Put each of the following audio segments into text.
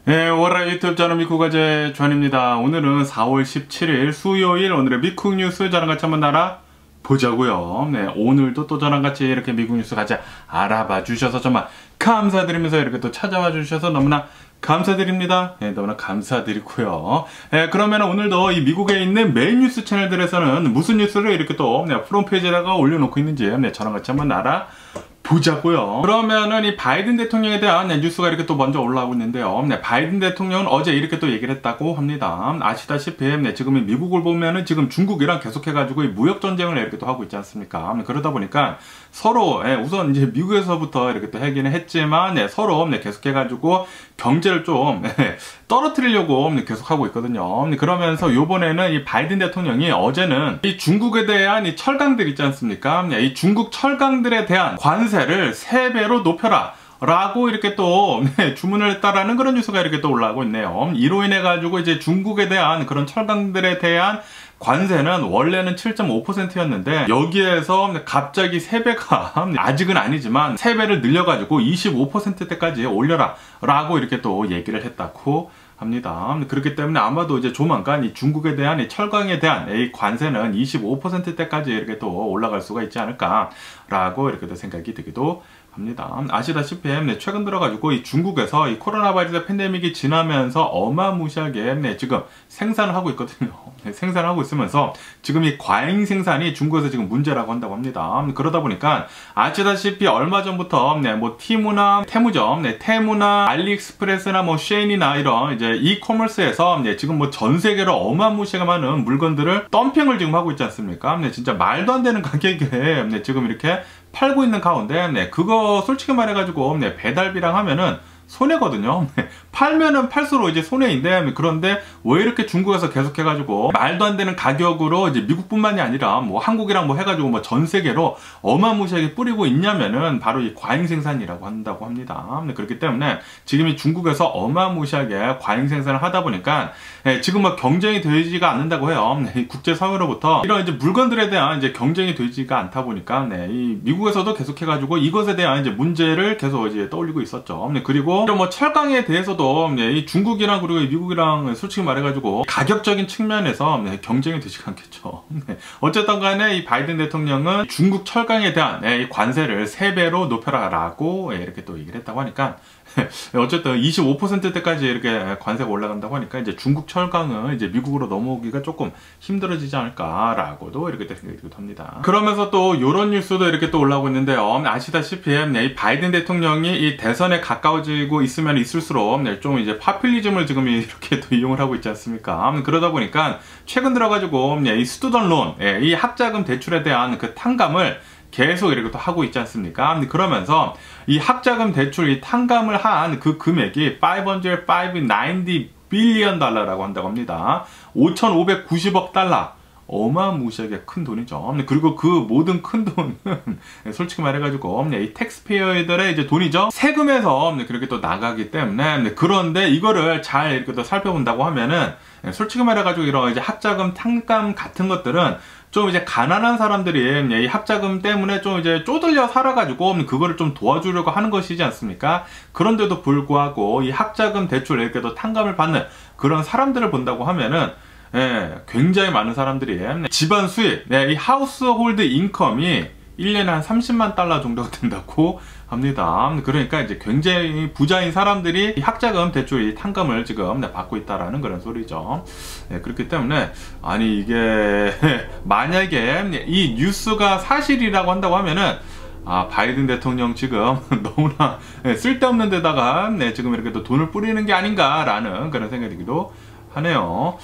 네, 월화 유튜브 저는 미쿠가제 존입니다. 오늘은 4월 17일 수요일 오늘의 미국 뉴스 저랑 같이 한번 알아보자고요. 네, 오늘도 또 저랑 같이 이렇게 미국 뉴스 같이 알아봐 주셔서 정말 감사드리면서 이렇게 또 찾아와 주셔서 너무나 감사드립니다. 네, 너무나 감사드리고요. 네, 그러면 오늘도 이 미국에 있는 메인 뉴스 채널들에서는 무슨 뉴스를 이렇게 또 프론페이지에다가 올려놓고 있는지 저랑 같이 한번 보자고요. 그러면은 이 바이든 대통령에 대한 뉴스가 이렇게 또 먼저 올라오고 있는데요. 바이든 대통령은 어제 이렇게 또 얘기를 했다고 합니다. 아시다시피 지금 이 미국을 보면은 지금 중국이랑 계속해가지고 이 무역 전쟁을 이렇게 또 하고 있지 않습니까? 그러다 보니까 서로 우선 이제 미국에서부터 이렇게 또 하기는 했지만 서로 계속해가지고 경제를 좀 떨어뜨리려고 계속하고 있거든요. 그러면서 요번에는 이 바이든 대통령이 어제는 이 중국에 대한 이 철강들 있지 않습니까? 이 중국 철강들에 대한 관세를 3배로 높여라 라고 이렇게 또 주문을 했다라는 그런 뉴스가 이렇게 또 올라오고 있네요. 이로 인해 가지고 이제 중국에 대한 그런 철강들에 대한 관세는 원래는 7.5%였는데 여기에서 갑자기 3배가 아직은 아니지만 3배를 늘려가지고 25%대까지 올려라 라고 이렇게 또 얘기를 했다고 합니다. 그렇기 때문에 아마도 이제 조만간 이 중국에 대한 이 철강에 대한 이 관세는 25%대까지 이렇게 또 올라갈 수가 있지 않을까라고 이렇게 또 생각이 들기도 합니다. 아시다시피 최근 들어가지고 이 중국에서 이 코로나 바이러스 팬데믹이 지나면서 어마무시하게 지금 생산을 하고 있거든요. 생산을 하고 있으면서 지금 이 과잉 생산이 중국에서 지금 문제라고 한다고 합니다. 그러다 보니까 아시다시피 얼마 전부터 뭐 티무나 테무점, 테무나 알리익스프레스나 뭐 쉐인이나 이런 이제 이커머스에서 지금 뭐 전 세계로 어마무시하게 많은 물건들을 덤핑을 지금 하고 있지 않습니까? 진짜 말도 안 되는 가격에 지금 이렇게 팔고 있는 가운데 그거 솔직히 말해가지고 배달비랑 하면은 손해거든요. 팔면은 팔수록 이제 손해인데 그런데 왜 이렇게 중국에서 계속해가지고 말도 안 되는 가격으로 이제 미국뿐만이 아니라 뭐 한국이랑 뭐 해가지고 뭐 전 세계로 어마무시하게 뿌리고 있냐면은 바로 이 과잉 생산이라고 한다고 합니다. 그렇기 때문에 지금 이 중국에서 어마무시하게 과잉 생산을 하다 보니까 지금 막 경쟁이 되지가 않는다고 해요. 국제 사회로부터 이런 이제 물건들에 대한 이제 경쟁이 되지가 않다 보니까 이 미국에서도 계속해가지고 이것에 대한 이제 문제를 계속 이제 떠올리고 있었죠. 그리고 뭐 철강에 대해서도 이 중국이랑 그리고 미국이랑 솔직히 말해가지고 가격적인 측면에서 경쟁이 되지 않겠죠. 어쨌든 간에 이 바이든 대통령은 중국 철강에 대한 이 관세를 3배로 높여라라고 이렇게 또 얘기를 했다고 하니까 어쨌든 25%대까지 이렇게 관세가 올라간다고 하니까 이제 중국 철강은 이제 미국으로 넘어오기가 조금 힘들어지지 않을까라고도 이렇게 생각이 들기도 합니다. 그러면서 또 이런 뉴스도 이렇게 또 올라오고 있는데요. 아시다시피 이 바이든 대통령이 이 대선에 가까워지고 있으면 있을수록 좀 이제 파퓰리즘을 지금 이렇게 또 이용을 하고 있지 않습니까? 그러다 보니까 최근 들어가지고 이 스튜던트 론, 이 학자금 대출에 대한 그 탕감을 계속 이렇게 또 하고 있지 않습니까? 그러면서 이 학자금 대출 이 탕감을 한 그 금액이 590 빌리언 달러라고 한다고 합니다. 5,590억 달러. 어마무시하게 큰 돈이죠. 그리고 그 모든 큰 돈은 솔직히 말해가지고 이 텍스페이어들의 이제 돈이죠. 세금에서 그렇게 또 나가기 때문에 그런데 이거를 잘 이렇게 또 살펴본다고 하면은 솔직히 말해가지고 이런 이제 학자금 탕감 같은 것들은 좀 이제 가난한 사람들이 이 학자금 때문에 좀 이제 쪼들려 살아가지고 그거를 좀 도와주려고 하는 것이지 않습니까? 그런데도 불구하고 이 학자금 대출 이렇게 또 탕감을 받는 그런 사람들을 본다고 하면은 굉장히 많은 사람들이 집안 수입, 이 하우스홀드 인컴이 1년에 한 30만 달러 정도가 된다고 합니다. 그러니까 이제 굉장히 부자인 사람들이 이 학자금 대출 이 탕감을 지금 받고 있다라는 그런 소리죠. 그렇기 때문에 아니 이게 만약에 이 뉴스가 사실이라고 한다고 하면은 바이든 대통령 지금 너무나 쓸데없는 데다가 지금 이렇게 또 돈을 뿌리는 게 아닌가라는 그런 생각이 들기도 하네요.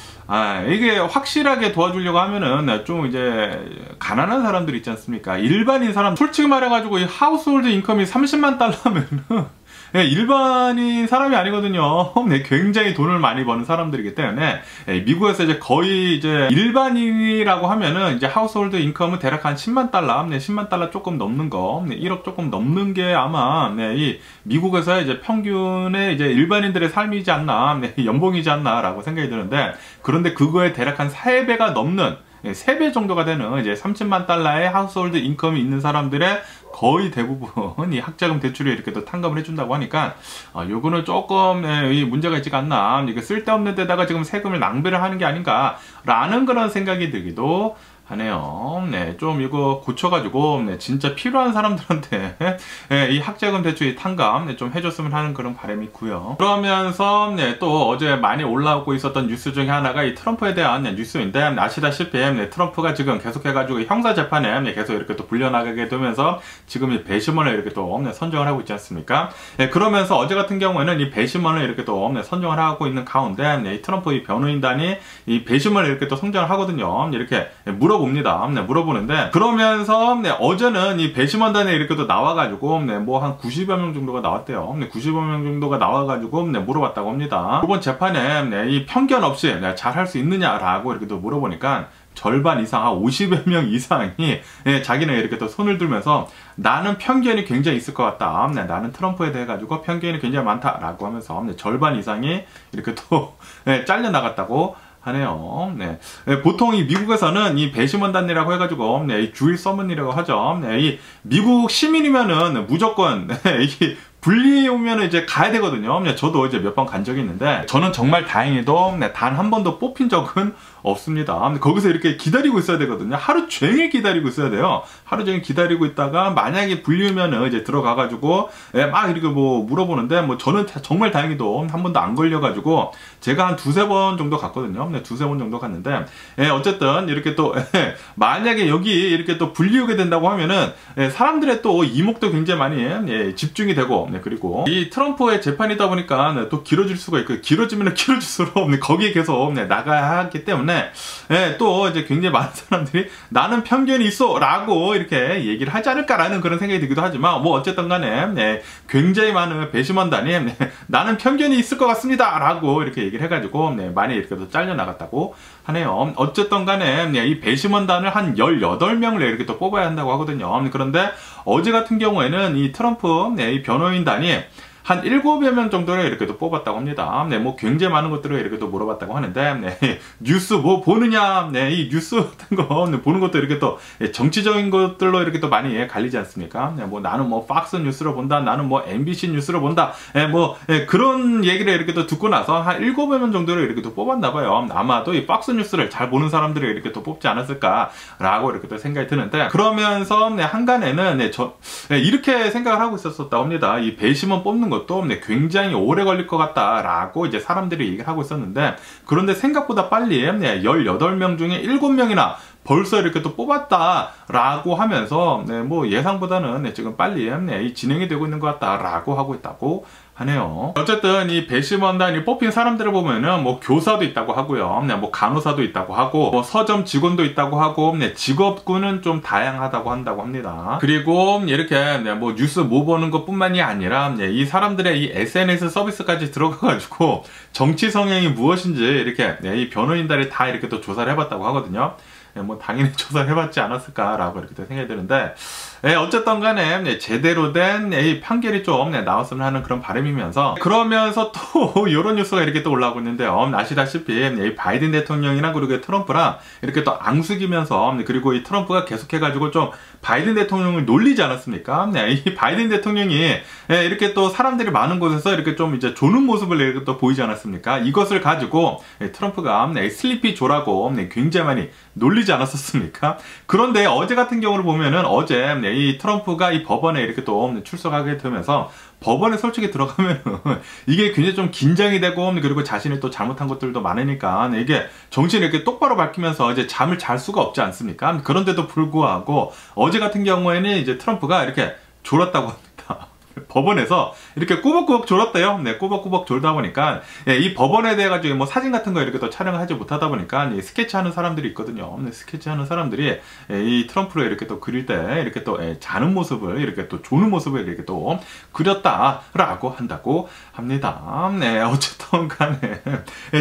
이게 확실하게 도와주려고 하면은 좀 이제 가난한 사람들 있지 않습니까? 일반인 사람 솔직히 말해가지고 이 하우스홀드 인컴이 30만 달러면은 일반인 사람이 아니거든요. 굉장히 돈을 많이 버는 사람들이기 때문에 미국에서 이제 거의 이제 일반인이라고 하면은 이제 하우스홀드 인컴은 대략 한 10만 달러, 10만 달러 조금 넘는 거, 1억 조금 넘는 게 아마 이 미국에서 이제 평균의 이제 일반인들의 삶이지 않나, 연봉이지 않나라고 생각이 드는데 그런데 그거에 대략 한 3배가 넘는 3배 정도가 되는 이제 30만 달러의 하우스홀드 인컴이 있는 사람들의 거의 대부분 이 학자금 대출에 이렇게 또 탕감을 해준다고 하니까 요거는 조금 이 문제가 있지가 않나, 이게 쓸데없는 데다가 지금 세금을 낭비를 하는 게 아닌가라는 그런 생각이 들기도 하네요. 네, 좀 이거 고쳐가지고 진짜 필요한 사람들한테 이 학자금 대출 탕감 좀 해줬으면 하는 그런 바람이 있고요. 그러면서 또 어제 많이 올라오고 있었던 뉴스 중에 하나가 이 트럼프에 대한 뉴스인데, 아시다시피 트럼프가 지금 계속해가지고 형사 재판에 계속 이렇게 또 불려나가게 되면서 지금 이 배심원을 이렇게 또 선정을 하고 있지 않습니까? 그러면서 어제 같은 경우에는 이 배심원을 이렇게 또 선정을 하고 있는 가운데 이 트럼프 이 변호인단이 이 배심원을 이렇게 또 선정을 하거든요. 이렇게 물어보는데, 그러면서 어제는 이 배심원단에 이렇게 또 나와가지고 뭐 한 90여 명 정도가 나왔대요. 90여 명 정도가 나와가지고 물어봤다고 합니다. 이번 재판에 이 편견 없이 잘 할 수 있느냐라고 이렇게 또 물어보니까 절반 이상, 한 50여 명 이상이 자기는 이렇게 또 손을 들면서 나는 편견이 굉장히 있을 것 같다. 나는 트럼프에 대해 가지고 편견이 굉장히 많다라고 하면서 절반 이상이 이렇게 또 잘려나갔다고 하네요. 네. 보통 이 미국에서는 이 배심원단이라고 해가지고 이 주일 서문이라고 하죠. 이 미국 시민이면은 무조건 이 분리에 오면 이제 가야 되거든요. 저도 이제 몇 번 간 적이 있는데, 저는 정말 다행히도 단 한 번도 뽑힌 적은 없습니다. 거기서 이렇게 기다리고 있어야 되거든요. 하루 종일 기다리고 있어야 돼요. 하루 종일 기다리고 있다가 만약에 불리우면은 이제 들어가가지고 막 이렇게 뭐 물어보는데, 뭐 저는 정말 다행히도 한 번도 안 걸려가지고 제가 한 두세 번 정도 갔거든요. 두세 번 정도 갔는데, 어쨌든 이렇게 또 만약에 여기 이렇게 또 불리우게 된다고 하면은 사람들의 또 이목도 굉장히 많이 집중이 되고, 그리고 이 트럼프의 재판이다 보니까 또 길어질 수가 있고, 길어지면 길어질수록 거기에 계속 나가야 하기 때문에 또 이제 굉장히 많은 사람들이 나는 편견이 있어 라고 이렇게 얘기를 하지 않을까라는 그런 생각이 들기도 하지만, 뭐 어쨌든 간에 굉장히 많은 배심원단이 나는 편견이 있을 것 같습니다 라고 이렇게 얘기를 해가지고 많이 이렇게 또 잘려나갔다고 하네요. 어쨌든 간에 이 배심원단을 한 18명을 이렇게 또 뽑아야 한다고 하거든요. 그런데 어제 같은 경우에는 이 트럼프 이 변호인단이 한 7여 명 정도를 이렇게 또 뽑았다고 합니다. 뭐 굉장히 많은 것들을 이렇게 또 물어봤다고 하는데, 뉴스 뭐 보느냐, 이 뉴스 같은 거 보는 것도 이렇게 또 정치적인 것들로 이렇게 또 많이 갈리지 않습니까? 뭐 나는 뭐 팍스 뉴스로 본다, 나는 뭐 MBC 뉴스로 본다, 뭐 그런 얘기를 이렇게 또 듣고 나서 한 7여 명 정도를 이렇게 또 뽑았나 봐요. 아마도 이 팍스 뉴스를 잘 보는 사람들을 이렇게 또 뽑지 않았을까라고 이렇게 또 생각이 드는데, 그러면서 한간에는 이렇게 생각을 하고 있었다고 합니다. 이 배심원 뽑는 거 것도 굉장히 오래 걸릴 것 같다라고 이제 사람들이 얘기를 하고 있었는데, 그런데 생각보다 빨리 18명 중에 7명이나 벌써 이렇게 또 뽑았다라고 하면서 뭐 예상보다는 지금 빨리 진행이 되고 있는 것 같다라고 하고 있다고 하네요. 어쨌든 이 배심원단이 뽑힌 사람들을 보면은 뭐 교사도 있다고 하고요, 뭐 간호사도 있다고 하고, 뭐 서점 직원도 있다고 하고, 직업군은 좀 다양하다고 한다고 합니다. 그리고 이렇게 뭐 뉴스 뭐 보는 것뿐만이 아니라 이 사람들의 이 SNS 서비스까지 들어가가지고 정치 성향이 무엇인지 이렇게 이 변호인단이 다 이렇게 또 조사를 해봤다고 하거든요. 뭐 당연히 조사를 해봤지 않았을까라고 이렇게 생각이 드는데, 어쨌든 간에 제대로 된 이 판결이 좀 나왔으면 하는 그런 바람이면서, 그러면서 또 이런 뉴스가 이렇게 또 올라오고 있는데요. 아시다시피 이 바이든 대통령이랑 그리고 트럼프랑 이렇게 또 앙숙이면서, 그리고 이 트럼프가 계속해가지고 좀 바이든 대통령을 놀리지 않았습니까? 이 바이든 대통령이 이렇게 또 사람들이 많은 곳에서 이렇게 좀 이제 조는 모습을 이렇게 또 보이지 않았습니까? 이것을 가지고 트럼프가 슬리피 조라고 굉장히 많이 놀리지 않았었습니까? 그런데 어제 같은 경우를 보면은, 어제 이 트럼프가 이 법원에 이렇게 또 출석하게 되면서, 법원에 솔직히 들어가면 이게 굉장히 좀 긴장이 되고, 그리고 자신이 또 잘못한 것들도 많으니까 이게 정신을 이렇게 똑바로 밝히면서 이제 잠을 잘 수가 없지 않습니까? 그런데도 불구하고 어제 같은 경우에는 이제 트럼프가 이렇게 졸았다고 합니다. 법원에서 이렇게 꾸벅꾸벅 졸았대요. 꾸벅꾸벅 졸다 보니까 이 법원에 대해 가지고 뭐 사진 같은 거 이렇게 또 촬영을 하지 못하다 보니까 스케치하는 사람들이 있거든요. 스케치하는 사람들이 이 트럼프를 이렇게 또 그릴 때 이렇게 또 자는 모습을, 이렇게 또 조는 모습을 이렇게 또 그렸다라고 한다고 합니다. 어쨌든 간에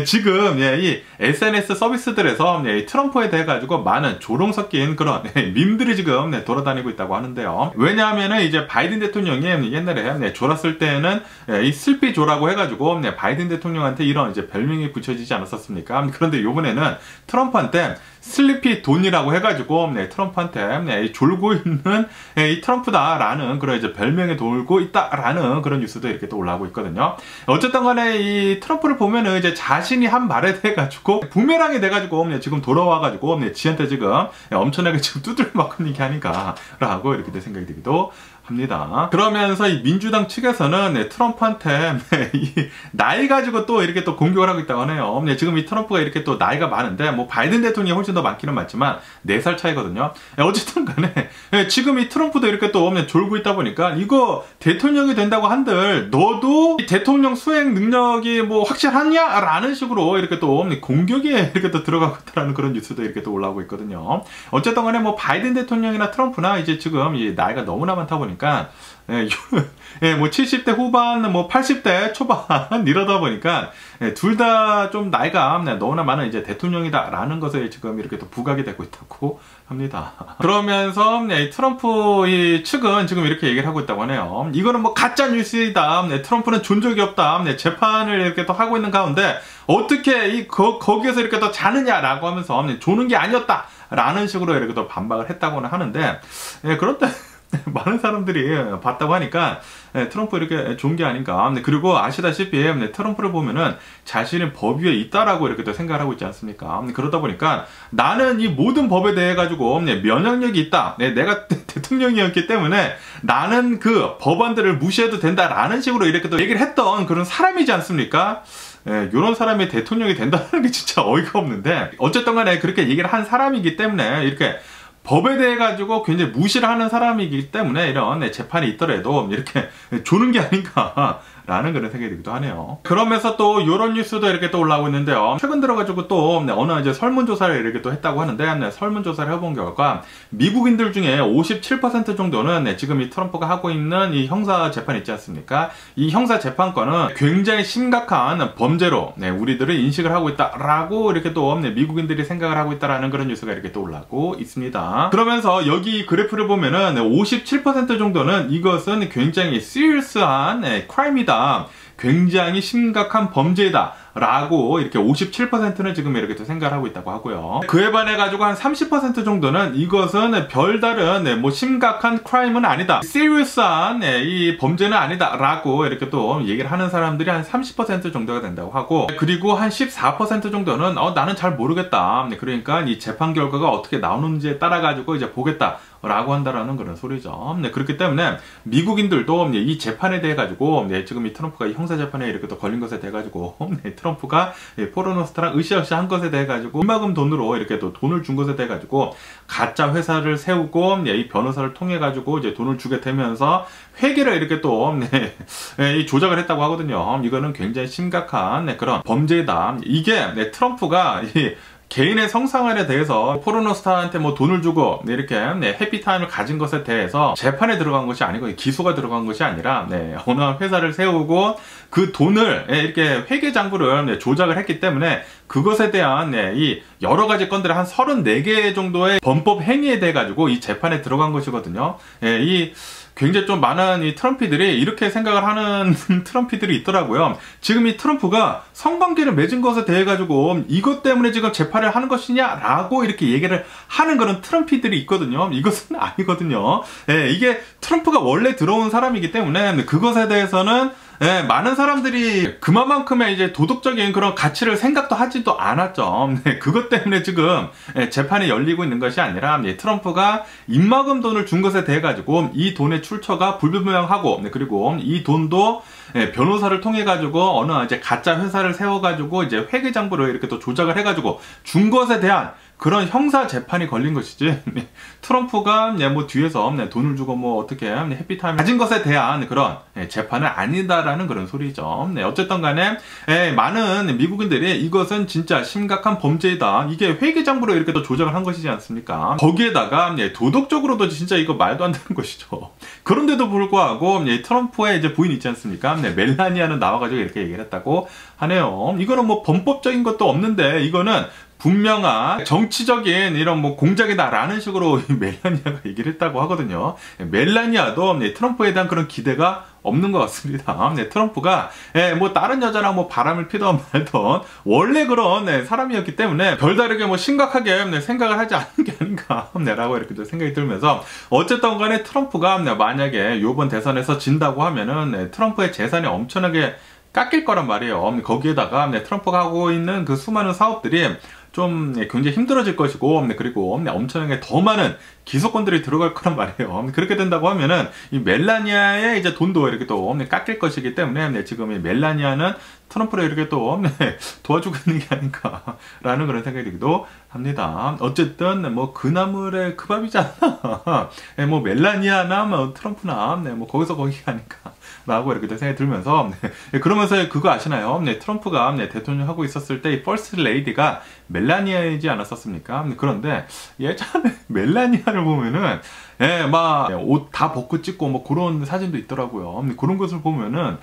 지금 이 SNS 서비스들에서 이 트럼프에 대해 가지고 많은 조롱 섞인 그런 밈들이 지금 돌아다니고 있다고 하는데요. 왜냐하면은 이제 바이든 대통령이 옛날에 졸았을 때는 이 슬피조라고 해가지고 바이든 대통령한테 이런 이제 별명이 붙여지지 않았었습니까? 그런데 요번에는 트럼프한테 슬리피 돈이라고 해가지고 트럼프한테 졸고 있는 이 트럼프다라는 그런 이제 별명에 돌고 있다라는 그런 뉴스도 이렇게 또 올라오고 있거든요. 어쨌든 간에 이 트럼프를 보면은 이제 자신이 한 말에 대해 가지고 부메랑이 돼가지고 지금 돌아와가지고 지한테 지금 엄청나게 지금 두드려 맞고 있는 게 아닌가라고 이렇게 생각이 들기도 합니다. 그러면서 이 민주당 측에서는 트럼프한테 이 나이 가지고 또 이렇게 또 공격을 하고 있다고 하네요. 지금 이 트럼프가 이렇게 또 나이가 많은데 뭐 바이든 대통령이 훨씬 더 많기는 많지만 4살 차이거든요. 어쨌든 간에 지금 이 트럼프도 이렇게 또 졸고 있다 보니까 이거 대통령이 된다고 한들 너도 대통령 수행 능력이 뭐 확실하냐? 라는 식으로 이렇게 또 공격에 이렇게 또 들어가고 있다는 그런 뉴스도 이렇게 또 올라오고 있거든요. 어쨌든 간에 뭐 바이든 대통령이나 트럼프나 이제 지금 이 나이가 너무나 많다 보니까 뭐 70대 후반, 뭐 80대 초반 이러다 보니까 둘 다 좀 나이가 너무나 많은 이제 대통령이다라는 것에 지금 이렇게 또 부각이 되고 있다고 합니다. 그러면서 트럼프 이 측은 지금 이렇게 얘기를 하고 있다고 하네요. 이거는 뭐 가짜 뉴스이다. 트럼프는 존 적이 없다. 재판을 이렇게 또 하고 있는 가운데 어떻게 거기에서 이렇게 또 자느냐라고 하면서 조는 게 아니었다라는 식으로 이렇게 또 반박을 했다고는 하는데 그런데 많은 사람들이 봤다고 하니까 트럼프 이렇게 좋은 게 아닌가. 그리고 아시다시피 트럼프를 보면은 자신은 법 위에 있다라고 이렇게 또 생각을 하고 있지 않습니까? 그러다 보니까 나는 이 모든 법에 대해 가지고 면역력이 있다. 내가 대통령이었기 때문에 나는 그 법안들을 무시해도 된다라는 식으로 이렇게 또 얘기를 했던 그런 사람이지 않습니까? 이런 사람이 대통령이 된다는 게 진짜 어이가 없는데 어쨌든 간에 그렇게 얘기를 한 사람이기 때문에 이렇게 법에 대해 가지고 굉장히 무시를 하는 사람이기 때문에 이런 재판이 있더라도 이렇게 조는 게 아닌가 라는 그런 생각이 들기도 하네요. 그러면서 또 이런 뉴스도 이렇게 또 올라오고 있는데요. 최근 들어가지고 또 어느 이제 설문조사를 이렇게 또 했다고 하는데 설문조사를 해본 결과 미국인들 중에 57% 정도는 지금 이 트럼프가 하고 있는 이 형사 재판 있지 않습니까? 이 형사 재판권은 굉장히 심각한 범죄로 우리들을 인식을 하고 있다라고 이렇게 또 미국인들이 생각을 하고 있다라는 그런 뉴스가 이렇게 또 올라오고 있습니다. 그러면서 여기 그래프를 보면은 57% 정도는 이것은 굉장히 serious한 crime이다. 굉장히 심각한 범죄다 라고 이렇게 57%는 지금 이렇게 또 생각을 하고 있다고 하고요. 그에 반해 가지고 한 30% 정도는 이것은 별다른 뭐 심각한 크라임은 아니다, serious한 이 범죄는 아니다 라고 이렇게 또 얘기를 하는 사람들이 한 30% 정도가 된다고 하고, 그리고 한 14% 정도는 나는 잘 모르겠다, 그러니까 이 재판 결과가 어떻게 나오는지에 따라 가지고 이제 보겠다 라고 한다라는 그런 소리죠. 그렇기 때문에 미국인들도 이 재판에 대해 가지고 지금 이 트럼프가 이 형사 재판에 이렇게 또 걸린 것에 대해 가지고 트럼프가 포르노스타랑 으쌰으쌰 한 것에 대해 가지고 이만큼 돈으로 이렇게 또 돈을 준 것에 대해 가지고 가짜 회사를 세우고 이 변호사를 통해 가지고 이제 돈을 주게 되면서 회계를 이렇게 또 이 조작을 했다고 하거든요. 이거는 굉장히 심각한 그런 범죄다. 이게 트럼프가 개인의 성생활에 대해서 포르노스타한테 뭐 돈을 주고 이렇게 해피타임을 가진 것에 대해서 재판에 들어간 것이 아니고 기소가 들어간 것이 아니라 어느 회사를 세우고 그 돈을 이렇게 회계장부를 조작을 했기 때문에 그것에 대한 이 여러 가지 건들의 한 34개 정도의 범법 행위에 대해 가지고 이 재판에 들어간 것이거든요. 이 굉장히 좀 많은 이 트럼피들이 이렇게 생각을 하는 트럼피들이 있더라고요. 지금 이 트럼프가 성관계를 맺은 것에 대해 가지고 이것 때문에 지금 재판을 하는 것이냐라고 이렇게 얘기를 하는 그런 트럼피들이 있거든요. 이것은 아니거든요. 이게 트럼프가 원래 들어온 사람이기 때문에 그것에 대해서는 많은 사람들이 그만큼의 이제 도덕적인 그런 가치를 생각도 하지도 않았죠. 그것 때문에 지금 재판이 열리고 있는 것이 아니라 트럼프가 입막음 돈을 준 것에 대해 가지고 이 돈의 출처가 불분명하고, 그리고 이 돈도 변호사를 통해 가지고 어느 이제 가짜 회사를 세워 가지고 이제 회계장부를 이렇게 또 조작을 해 가지고 준 것에 대한 그런 형사 재판이 걸린 것이지, 트럼프가 뭐 뒤에서 돈을 주고 뭐 어떻게 해피타임 가진 것에 대한 그런 재판은 아니다라는 그런 소리죠. 어쨌든 간에 많은 미국인들이 이것은 진짜 심각한 범죄이다, 이게 회계장부로 이렇게 또 조작을 한 것이지 않습니까? 거기에다가 도덕적으로도 진짜 이거 말도 안 되는 것이죠. 그런데도 불구하고 트럼프의 이제 부인 있지 않습니까? 멜라니아는 나와가지고 이렇게 얘기를 했다고 하네요. 이거는 뭐 범법적인 것도 없는데 이거는 분명한 정치적인 이런 뭐 공작이다라는 식으로 멜라니아가 얘기를 했다고 하거든요. 멜라니아도 트럼프에 대한 그런 기대가 없는 것 같습니다. 트럼프가 뭐 다른 여자랑 뭐 바람을 피던 말던 원래 그런 사람이었기 때문에 별다르게 뭐 심각하게 생각을 하지 않는 게 아닌가 라고 이렇게 생각이 들면서 어쨌든 간에 트럼프가 만약에 이번 대선에서 진다고 하면은 트럼프의 재산이 엄청나게 깎일 거란 말이에요. 거기에다가 트럼프가 하고 있는 그 수많은 사업들이 좀 굉장히 힘들어질 것이고, 그리고 엄청나게 더 많은 기소권들이 들어갈 거란 말이에요. 그렇게 된다고 하면은 이 멜라니아의 이제 돈도 이렇게 또 깎일 것이기 때문에 지금 이 멜라니아는 트럼프를 이렇게 또 도와주고 있는 게 아닌가라는 그런 생각이 들기도 합니다. 어쨌든 뭐 그 나물의 그 밥이지 않나. 뭐 멜라니아나 뭐 트럼프나 뭐 거기서 거기가 아닌가. 라고 이렇게 생각이 들면서 그러면서 그거 아시나요? 트럼프가 대통령 하고 있었을 때 이 퍼스트 레이디가 멜라니아이지 않았었습니까? 그런데 예전에 멜라니아를 보면은 막 옷 다 벗고 찍고 뭐 그런 사진도 있더라고요. 그런 것을 보면은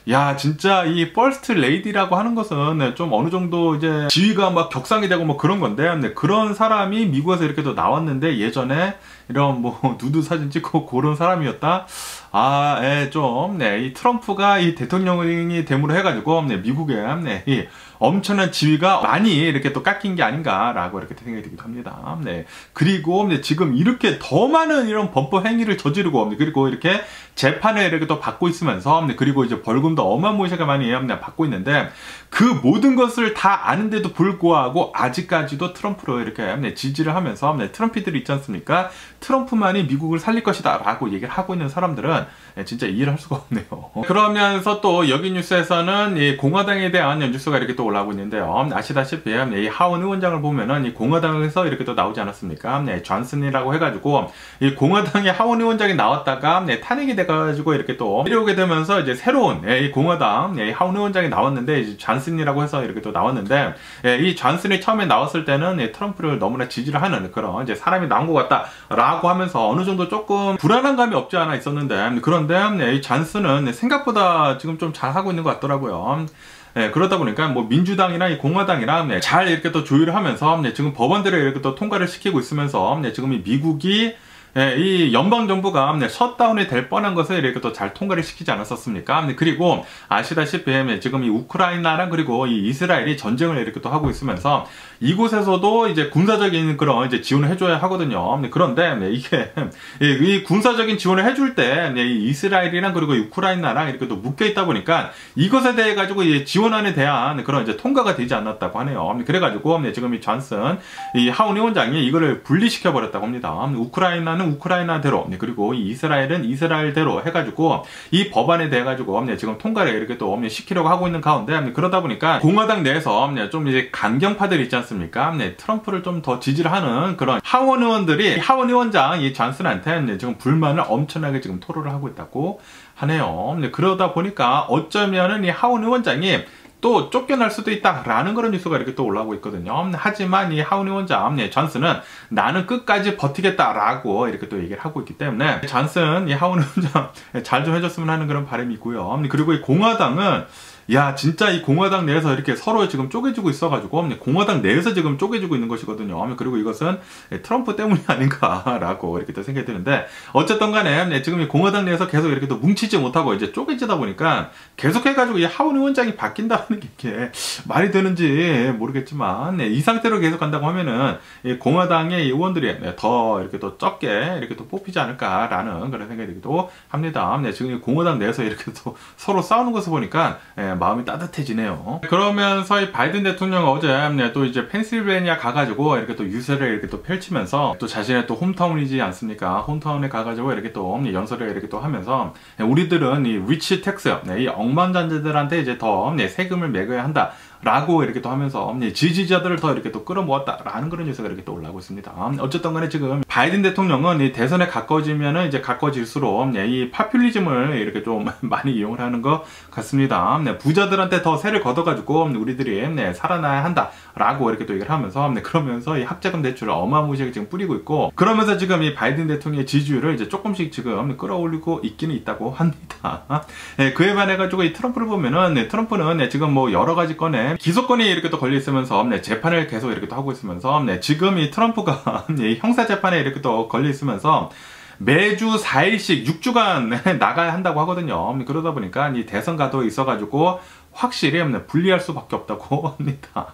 야 진짜 이 퍼스트 레이디라고 하는 것은 좀 어느 정도 이제 지위가 막 격상이 되고 뭐 그런 건데 그런 사람이 미국에서 이렇게 또 나왔는데 예전에 이런 뭐 누드 사진 찍고 그런 사람이었다. 이 트럼프가 이 대통령이 됨으로 해가지고 미국에 이 엄청난 지위가 많이 이렇게 또 깎인 게 아닌가라고 이렇게 생각이 들기도 합니다. 그리고 지금 이렇게 더 많은 이런 범법 행위를 저지르고 그리고 이렇게 재판을 이렇게 또 받고 있으면서 그리고 이제 벌금도 어마무시하게 많이 받고 있는데 그 모든 것을 다 아는데도 불구하고 아직까지도 트럼프를 이렇게 지지를 하면서 트럼피들이 있지 않습니까? 트럼프만이 미국을 살릴 것이다 라고 얘기를 하고 있는 사람들은 진짜 이해를 할 수가 없네요. 그러면서 또 여기 뉴스에서는 이 공화당에 대한 뉴스가 이렇게 또 올라오고 있는데요. 아시다시피 이 하원 의원장을 보면은 이 공화당에서 이렇게 또 나오지 않았습니까? 존슨이라고 해가지고 이 공화당의 하원 의원장이 나왔다가 탄핵이 돼가지고 이렇게 또 내려오게 되면서 이제 새로운 이 공화당 하원 의원장이 나왔는데 이제 존슨이라고 해서 이렇게 또 나왔는데 이 존슨이 처음에 나왔을 때는 트럼프를 너무나 지지를 하는 그런 이제 사람이 나온 것 같다라고 하면서 어느 정도 조금 불안한 감이 없지 않아 있었는데 그런데 이 존슨은 생각보다 지금 좀 잘하고 있는 것 같더라고요. 그러다 보니까 뭐 민주당이나 이 공화당이랑 잘 이렇게 또 조율을 하면서 지금 법안들을 이렇게 또 통과를 시키고 있으면서 지금 이 미국이 이 연방정부가 셧다운이 될 뻔한 것을 이렇게 또 잘 통과를 시키지 않았었습니까? 그리고 아시다시피 지금 이 우크라이나랑 그리고 이 이스라엘이 전쟁을 이렇게 또 하고 있으면서 이곳에서도 이제 군사적인 그런 이제 지원을 해줘야 하거든요. 그런데 이게 이 군사적인 지원을 해줄 때 이스라엘이랑 그리고 우크라이나랑 이렇게 또 묶여 있다 보니까 이것에 대해 가지고 지원안에 대한 그런 이제 통과가 되지 않았다고 하네요. 그래가지고 지금 이 존슨 이 하원 의원장이 이거를 분리시켜 버렸다고 합니다. 우크라이나는 우크라이나대로 그리고 이 이스라엘은 이스라엘대로 해가지고 이 법안에 대해 가지고 지금 통과를 이렇게 또 시키려고 하고 있는 가운데 그러다 보니까 공화당 내에서 좀 이제 강경파들이 있지 않습니까? 트럼프를 좀 더 지지를 하는 그런 하원 의원들이 하원 의원장 이 존슨한테 지금 불만을 엄청나게 지금 토로를 하고 있다고 하네요. 그러다 보니까 어쩌면은 이 하원 의원장이 또 쫓겨날 수도 있다라는 그런 뉴스가 이렇게 또 올라오고 있거든요. 하지만 이 하원 의원장 존슨은 나는 끝까지 버티겠다라고 이렇게 또 얘기를 하고 있기 때문에 존슨 이 하원 의원장 잘 좀 해줬으면 하는 그런 바람이 있고요. 그리고 이 공화당은 야 진짜 이 공화당 내에서 이렇게 서로 지금 쪼개지고 있어가지고 공화당 내에서 지금 쪼개지고 있는 것이거든요. 그리고 이것은 트럼프 때문이 아닌가라고 이렇게 또 생각이 드는데 어쨌든 간에 지금 이 공화당 내에서 계속 이렇게 또 뭉치지 못하고 이제 쪼개지다 보니까 계속해가지고 이 하원 의원장이 바뀐다는 게 말이 되는지 모르겠지만 이 상태로 계속 간다고 하면은 이 공화당의 의원들이 더 이렇게 또 적게 이렇게 또 뽑히지 않을까라는 그런 생각이 들기도 합니다. 지금 이 공화당 내에서 이렇게 또 서로 싸우는 것을 보니까 마음이 따뜻해지네요. 그러면서 이 바이든 대통령 어제 또 이제 펜실베니아 가가지고 이렇게 또 유세를 이렇게 또 펼치면서 또 자신의 또 홈타운이지 않습니까? 홈타운에 가가지고 이렇게 또 연설을 이렇게 또 하면서 우리들은 이 리치 텍스, 이 억만장자들한테 이제 더 세금을 매겨야 한다. 라고 이렇게 또 하면서 지지자들을 더 이렇게 또 끌어모았다라는 그런 뉴스가 이렇게 또 올라오고 있습니다. 어쨌든 간에 지금 바이든 대통령은 이 대선에 가까워지면은 이제 가까워질수록 이 파퓰리즘을 이렇게 좀 많이 이용을 하는 것 같습니다. 부자들한테 더 세를 걷어가지고 우리들이 살아나야 한다라고 이렇게 또 얘기를 하면서 그러면서 이 학자금 대출을 어마무시하게 지금 뿌리고 있고 그러면서 지금 이 바이든 대통령의 지지율을 이제 조금씩 지금 끌어올리고 있기는 있다고 합니다. 겁니다. 네, 그에 반해가지고 이 트럼프를 보면은, 네, 트럼프는 네, 지금 뭐 여러 가지 건에 기소권이 이렇게 또 걸려 있으면서, 네, 재판을 계속 이렇게 또 하고 있으면서, 네, 지금 이 트럼프가 네, 형사 재판에 이렇게 또 걸려 있으면서 매주 4일씩 6주간 나가야 한다고 하거든요. 그러다 보니까 이 대선과도 있어가지고 확실히 불리할 수밖에 없다고 합니다.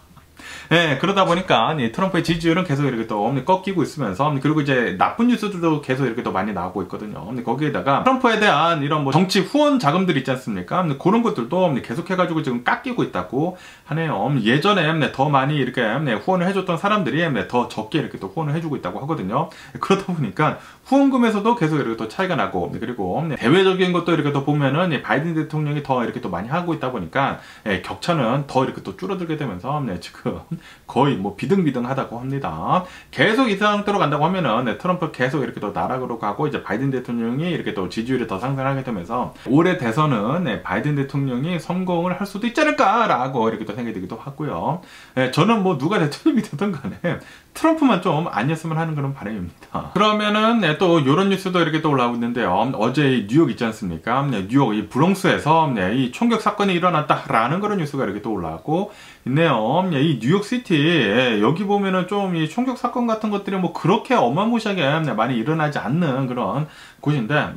네, 그러다 보니까 트럼프의 지지율은 계속 이렇게 또 꺾이고 있으면서, 그리고 이제 나쁜 뉴스들도 계속 이렇게 또 많이 나오고 있거든요. 거기에다가 트럼프에 대한 이런 뭐 정치 후원 자금들 있지 않습니까? 그런 것들도 계속해가지고 지금 깎이고 있다고 하네요. 예전에 더 많이 이렇게 후원을 해줬던 사람들이 더 적게 이렇게 또 후원을 해주고 있다고 하거든요. 그러다 보니까 후원금에서도 계속 이렇게 또 차이가 나고, 그리고 대외적인 것도 이렇게 또 보면은 바이든 대통령이 더 이렇게 또 많이 하고 있다 보니까 격차는 더 이렇게 또 줄어들게 되면서 지금 거의 뭐 비등비등하다고 합니다. 계속 이 상태로 간다고 하면은 트럼프 계속 이렇게 또 나락으로 가고, 이제 바이든 대통령이 이렇게 또 지지율이 더 상승하게 되면서 올해 대선은 바이든 대통령이 성공을 할 수도 있지 않을까라고 이렇게 또 생각이 들기도 하고요. 저는 뭐 누가 대통령이 되든 간에 트럼프만 좀 아니었으면 하는 그런 바람입니다. 그러면은 또 이런 뉴스도 이렇게 또 올라오고 있는데요. 어제 뉴욕 있지 않습니까? 뉴욕 이 브롱스에서 이 총격 사건이 일어났다라는 그런 뉴스가 이렇게 또 올라오고 있네요. 이 뉴욕시티 여기 보면은 좀 이 총격 사건 같은 것들이 뭐 그렇게 어마무시하게 많이 일어나지 않는 그런 곳인데,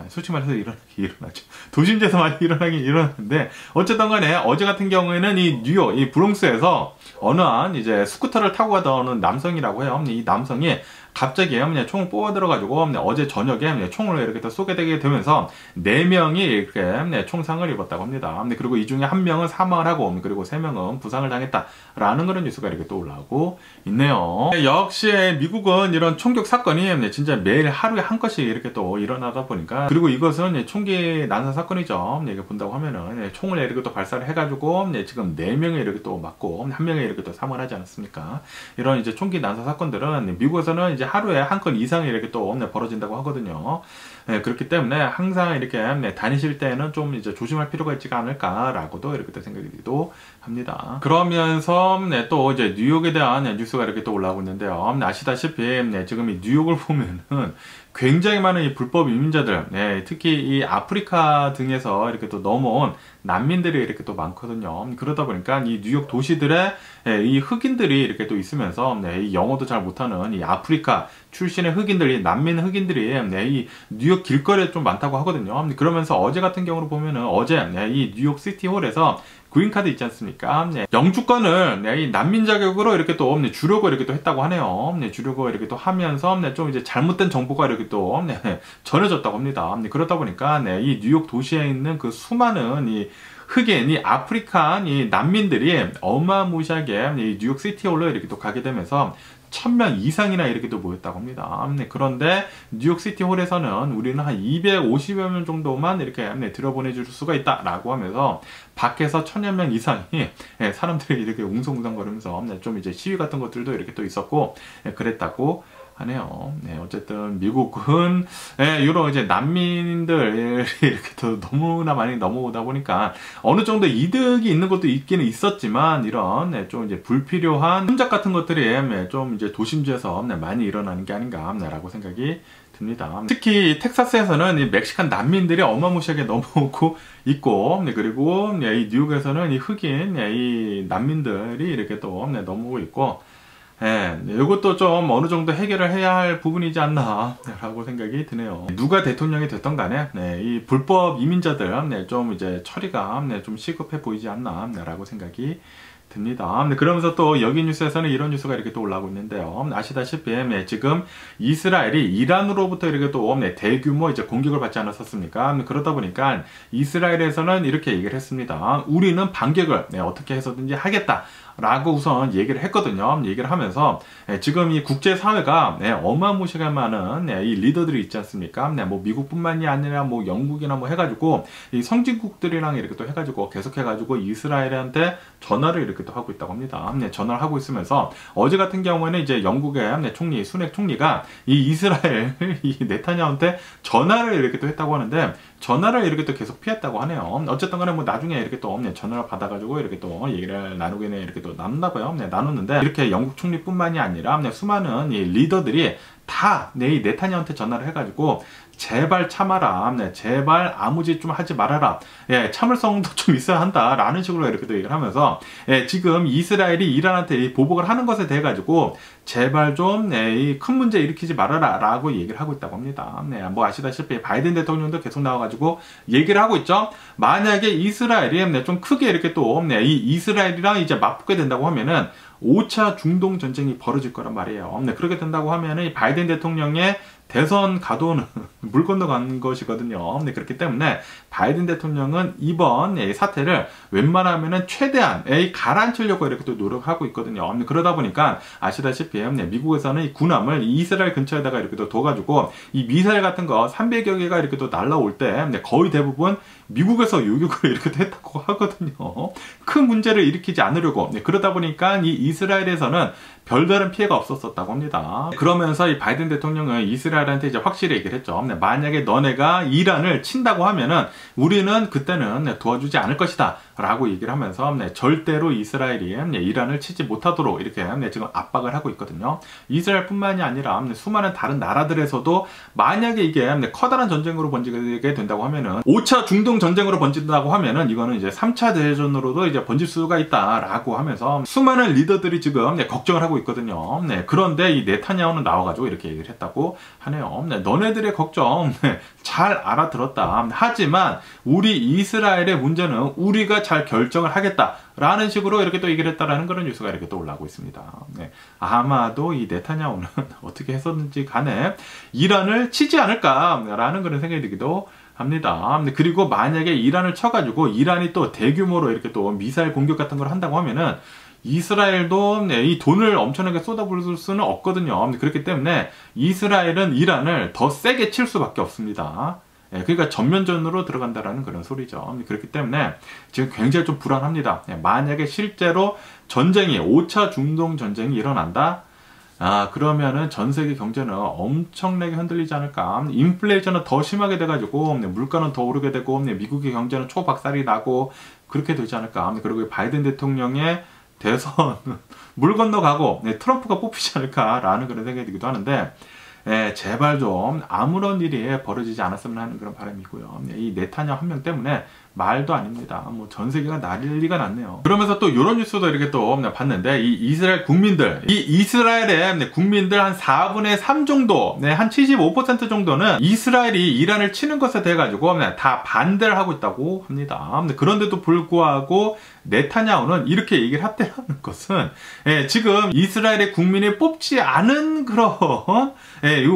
솔직히 말해서 일어나죠. 도심지에서 많이 일어나긴 일어나는데, 어쨌든 간에 어제 같은 경우에는 이 뉴욕, 이 브롱스에서 어느 한 이제 스쿠터를 타고 가던 남성이라고 해요. 이 남성이 갑자기 총을 뽑아 들어가지고 어제 저녁에 총을 이렇게 또 쏘게 되게 되면서 4명이 이렇게 총상을 입었다고 합니다. 그리고 이 중에 1명은 사망을 하고, 그리고 3명은 부상을 당했다라는 그런 뉴스가 이렇게 또 올라오고 있네요. 역시 미국은 이런 총격 사건이 진짜 매일 하루에 한 건씩 이렇게 또 일어나다 보니까, 그리고 이것은 총기 난사 사건이죠. 이게 본다고 하면은 총을 이렇게 또 발사를 해가지고 지금 4명이 이렇게 또 맞고 1명이 이렇게 또 사망을 하지 않았습니까? 이런 이제 총기 난사 사건들은 미국에서는 이제 하루에 한 건 이상이 이렇게 또 벌어진다고 하거든요. 그렇기 때문에 항상 이렇게 다니실 때는 좀 이제 조심할 필요가 있지가 않을까라고도 이렇게 또 생각이기도 합니다. 그러면서 또 이제 뉴욕에 대한 뉴스가 이렇게 또 올라오고 있는데요. 아시다시피 지금 이 뉴욕을 보면은 굉장히 많은 이 불법 이민자들, 특히 이 아프리카 등에서 이렇게 또 넘어온 난민들이 이렇게 또 많거든요. 그러다 보니까 이 뉴욕 도시들에 이 흑인들이 이렇게 또 있으면서 이 영어도 잘 못하는 이 아프리카 출신의 흑인들이, 난민 흑인들이 이 뉴욕 길거리에 좀 많다고 하거든요. 그러면서 어제 같은 경우로 보면은 어제 이 뉴욕 시티홀에서 그린카드 있지 않습니까? 영주권을 이 난민 자격으로 이렇게 또 주려고 이렇게 또 했다고 하네요. 주려고 이렇게 또 하면서 좀 이제 잘못된 정보가 이렇게 또 전해졌다고 합니다. 그러다 보니까 이 뉴욕 도시에 있는 그 수많은 이 흑인, 이 아프리칸, 이 난민들이 어마무시하게 이 뉴욕 시티홀로 이렇게 또 가게 되면서 1000명 이상이나 이렇게 또 모였다고 합니다. 그런데 뉴욕 시티홀에서는 우리는 한 250여 명 정도만 이렇게 들여보내줄 수가 있다라고 하면서 밖에서 1000여 명 이상이 사람들이 이렇게 웅성웅성거리면서 좀 이제 시위 같은 것들도 이렇게 또 있었고 그랬다고 하네요. 어쨌든 미국은 이런 이제 난민들 이렇게 또 너무나 많이 넘어오다 보니까 어느 정도 이득이 있는 것도 있기는 있었지만, 이런 좀 이제 불필요한 혼잡 같은 것들이 좀 이제 도심지에서 많이 일어나는 게 아닌가라고 생각이 듭니다. 특히 텍사스에서는 이 멕시칸 난민들이 어마무시하게 넘어오고 있고, 그리고 이 뉴욕에서는 이 흑인 이 난민들이 이렇게 또 넘어오고 있고, 이것도 좀 어느 정도 해결을 해야 할 부분이지 않나 라고 생각이 드네요. 누가 대통령이 됐던 간에 이 불법 이민자들 좀 이제 처리가 좀 시급해 보이지 않나 라고 생각이 듭니다. 그러면서 또 여기 뉴스에서는 이런 뉴스가 이렇게 또 올라오고 있는데요. 아시다시피 지금 이스라엘이 이란으로부터 이렇게 또 대규모 이제 공격을 받지 않았었습니까? 그러다 보니까 이스라엘에서는 이렇게 얘기를 했습니다. 우리는 반격을 어떻게 해서든지 하겠다 라고 우선 얘기를 했거든요. 얘기를 하면서 지금 이 국제사회가 어마무시하게 많은 이 리더들이 있지 않습니까? 뭐 미국뿐만이 아니라 뭐 영국이나 뭐 해가지고 이 선진국들이랑 이렇게 또 해가지고 계속해가지고 이스라엘한테 전화를 이렇게 또 하고 있다고 합니다. 전화를 하고 있으면서 어제 같은 경우에는 이제 영국의 총리 수넥 총리가 이 이스라엘 이 네타냐후한테 전화를 이렇게 또 했다고 하는데, 전화를 이렇게 또 계속 피했다고 하네요. 어쨌든 간에 뭐 나중에 이렇게 또 전화를 받아가지고 이렇게 또 얘기를 나누기는 이렇게 또 나눈다고요. 나누는데 이렇게 영국 총리뿐만이 아니라 수많은 이 리더들이 다 이 네타냐후한테 전화를 해가지고 제발 참아라. 네, 제발 아무 짓 좀 하지 말아라. 예, 참을성도 좀 있어야 한다라는 식으로 이렇게 또 얘기를 하면서 예, 지금 이스라엘이 이란한테 보복을 하는 것에 대해 가지고 제발 좀 네, 큰 문제 일으키지 말아라 라고 얘기를 하고 있다고 합니다. 네, 뭐 아시다시피 바이든 대통령도 계속 나와가지고 얘기를 하고 있죠. 만약에 이스라엘이 네, 좀 크게 이렇게 또 네, 이 이스라엘이랑 이제 맞붙게 된다고 하면은 5차 중동 전쟁이 벌어질 거란 말이에요. 네, 그렇게 된다고 하면은 바이든 대통령의 대선 가도는 물 건너간 것이거든요. 네, 그렇기 때문에 바이든 대통령은 이번 사태를 웬만하면은 최대한 가라앉히려고 이렇게 또 노력하고 있거든요. 네, 그러다 보니까 아시다시피 미국에서는 이 군함을 이스라엘 근처에다가 이렇게 또 둬가지고 이 미사일 같은 거 300여 개가 이렇게 또 날라올 때 거의 대부분 미국에서 요격을 이렇게 했다고 하거든요. 큰 문제를 일으키지 않으려고. 네, 그러다 보니까 이 이스라엘에서는 별다른 피해가 없었다고 합니다. 그러면서 이 바이든 대통령은 이스라엘한테 이제 확실히 얘기를 했죠. 네, 만약에 너네가 이란을 친다고 하면은 우리는 그때는 도와주지 않을 것이다 라고 얘기를 하면서 절대로 이스라엘이 이란을 치지 못하도록 이렇게 지금 압박을 하고 있거든요. 이스라엘뿐만이 아니라 수많은 다른 나라들에서도 만약에 이게 커다란 전쟁으로 번지게 된다고 하면은 5차 중동 전쟁으로 번진다고 하면은 이거는 이제 3차 대전으로도 이제 번질 수가 있다라고 하면서 수많은 리더들이 지금 걱정을 하고 있거든요. 네, 그런데 이 네타냐후는 나와가지고 이렇게 얘기를 했다고 하네요. 네, 너네들의 걱정 잘 알아들었다. 하지만 우리 이스라엘의 문제는 우리가 잘 결정을 하겠다라는 식으로 이렇게 또 얘기를 했다라는 그런 뉴스가 이렇게 또 올라오고 있습니다. 네, 아마도 이 네타냐후는 어떻게 했었는지 간에 이란을 치지 않을까라는 그런 생각이 들기도 합니다. 그리고 만약에 이란을 쳐가지고 이란이 또 대규모로 이렇게 또 미사일 공격 같은 걸 한다고 하면은 이스라엘도 이 돈을 엄청나게 쏟아부을 수는 없거든요. 그렇기 때문에 이스라엘은 이란을 더 세게 칠 수밖에 없습니다. 그러니까 전면전으로 들어간다라는 그런 소리죠. 그렇기 때문에 지금 굉장히 좀 불안합니다. 만약에 실제로 전쟁이 5차 중동 전쟁이 일어난다. 그러면은 전 세계 경제는 엄청나게 흔들리지 않을까. 인플레이션은 더 심하게 돼가지고 물가는 더 오르게 되고 미국의 경제는 초박살이 나고 그렇게 되지 않을까. 그리고 바이든 대통령의 대선 물 건너가고 트럼프가 뽑히지 않을까라는 그런 생각이 들기도 하는데 제발 좀 아무런 일이 벌어지지 않았으면 하는 그런 바람이고요. 이 네타냐후 한 명 때문에 말도 아닙니다. 뭐 전 세계가 난리가 났네요. 그러면서 또 이런 뉴스도 이렇게 또 봤는데 이 이스라엘 국민들, 이 이스라엘의 국민들 한 4분의 3 정도, 한 75% 정도는 이스라엘이 이란을 치는 것에 대해 가지고 다 반대를 하고 있다고 합니다. 그런데도 불구하고 네타냐후는 이렇게 얘기를 했다는 것은 지금 이스라엘의 국민이 뽑지 않은 그런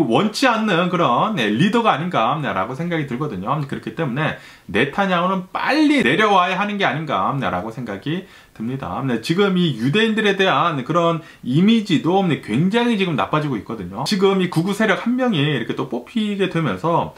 원치 않는 그런 리더가 아닌가라고 생각이 들거든요. 그렇기 때문에 네타냐후는 빨리 내려와야 하는 게 아닌가라고 생각이 듭니다. 지금 이 유대인들에 대한 그런 이미지도 굉장히 지금 나빠지고 있거든요. 지금 이 극우 세력 한 명이 이렇게 또 뽑히게 되면서